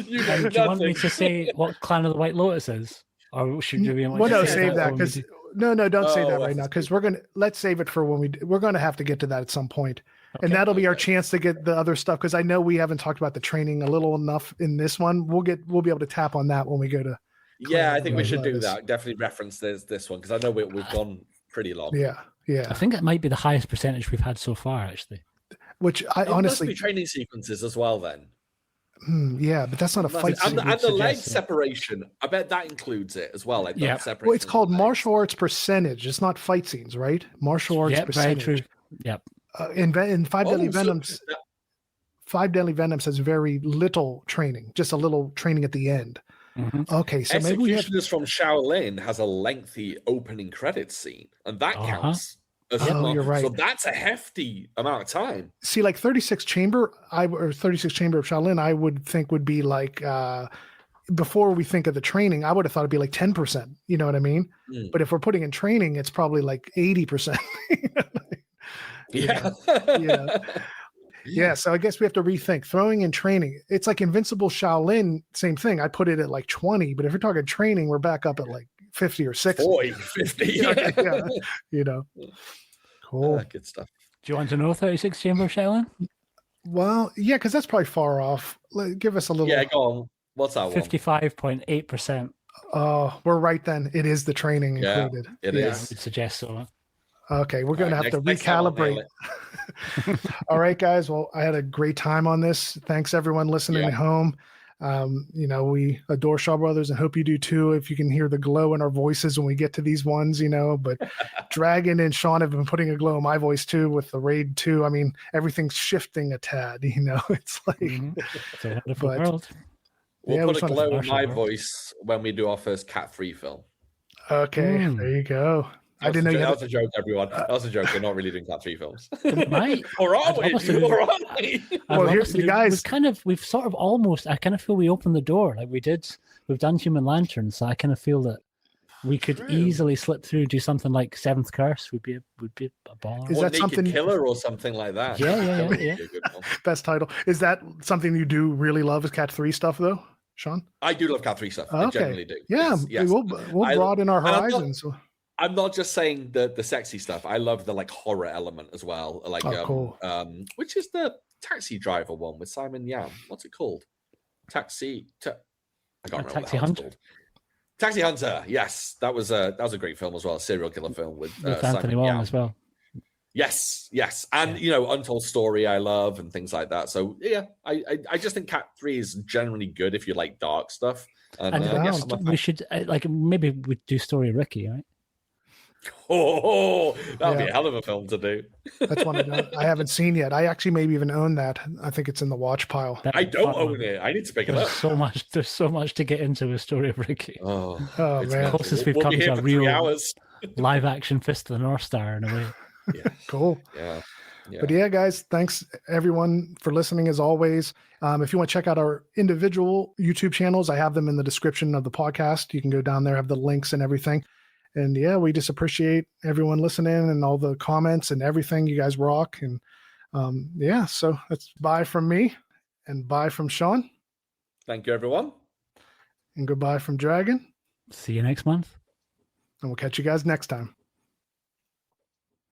you want me to say what Clan of the White Lotus is? Or should you save that, because don't say that right now, because let's save it for when we're gonna have to get to that at some point. And that'll be our chance to get the other stuff, because I know we haven't talked about the training a little enough in this one. We'll be able to tap on that when we go to. Yeah, I think we should do that. Definitely reference this one, because I know we've gone pretty long. Yeah. I think it might be the highest percentage we've had so far, actually. Which I honestly must be training sequences as well then. Yeah, but that's not a fight and scene. the leg separation, I bet that includes it as well. Like separation. Well, it's called martial arts percentage. It's not fight scenes, right? Martial arts percentage. Very true. Yep. In Five Deadly Venoms, Five Deadly Venoms has very little training, just a little training at the end. Mm-hmm. Okay, so maybe we have from Shaolin has a lengthy opening credits scene, and that counts. You're right. So that's a hefty amount of time. See, like 36 Chamber, or 36 Chamber of Shaolin, I would think would be like before we think of the training, I would have thought it'd be like 10%. You know what I mean? But if we're putting in training, it's probably like 80%. Yeah. Yeah. So I guess we have to rethink throwing in training. It's like Invincible Shaolin, same thing. I put it at like 20, but if we're talking training, we're back up at like 50 or 60. 50. Yeah. You know. Cool. Good stuff. Do you want to know 36 Chamber of Shaolin? Well, yeah, because that's probably far off. Give us a little. Yeah, go on. What's that one? 55.8%. Oh, we're right then. It is the training included. It is. I would suggest so. Okay, we're going to have to recalibrate. All right, guys. Well, I had a great time on this. Thanks, everyone listening at home. We adore Shaw Brothers and hope you do too. If you can hear the glow in our voices when we get to these ones, but Dragon and Shaun have been putting a glow in my voice too with the Raid 2. I mean, everything's shifting a tad, it's like, It's a wonderful world. We'll put a glow in my voice when we do our first Cat 3 film. Okay, there you go. I didn't know that was a joke, everyone. That was a joke. We're not really doing Cat 3 films. Or are we? Well, here's you guys. We've sort of almost. I kind of feel we opened the door, like we did. We've done Human Lantern, so I kind of feel that we could easily slip through, do something like Seventh Curse. Would be a baller. Is that something Killer or something like that? Yeah. Best title. Is that something you do really love? Is Cat 3 stuff though, Shaun? I do love Cat 3 stuff. I generally do. Yeah, yes. we'll broaden our horizons. I'm not just saying the sexy stuff. I love the horror element as well. Like cool. Which is the Taxi Driver one with Simon Yam? What's it called? I can't remember. Taxi Hunter. Taxi Hunter. Yes, that was a great film as well. A serial killer film with Anthony Wong as well. Yes, and Untold Story I love and things like that. So yeah, I just think Cat 3 is generally good if you like dark stuff. And we should maybe we do Story of Ricky, right? Oh, that'd be a hell of a film to do. That's one I haven't seen yet. I actually maybe even own that. I think it's in the watch pile. I don't own it. I need to pick it up. There's so much to get into with Story of Ricky. Oh man, closest we've come to a real live action Fist of the North Star in a way. Yeah. Cool. Yeah. But yeah, guys, thanks everyone for listening as always. If you want to check out our individual YouTube channels, I have them in the description of the podcast. You can go down there, have the links and everything. And yeah, we just appreciate everyone listening and all the comments and everything. You guys rock. And so that's bye from me and bye from Shaun. Thank you, everyone. And goodbye from Dragon. See you next month. And we'll catch you guys next time.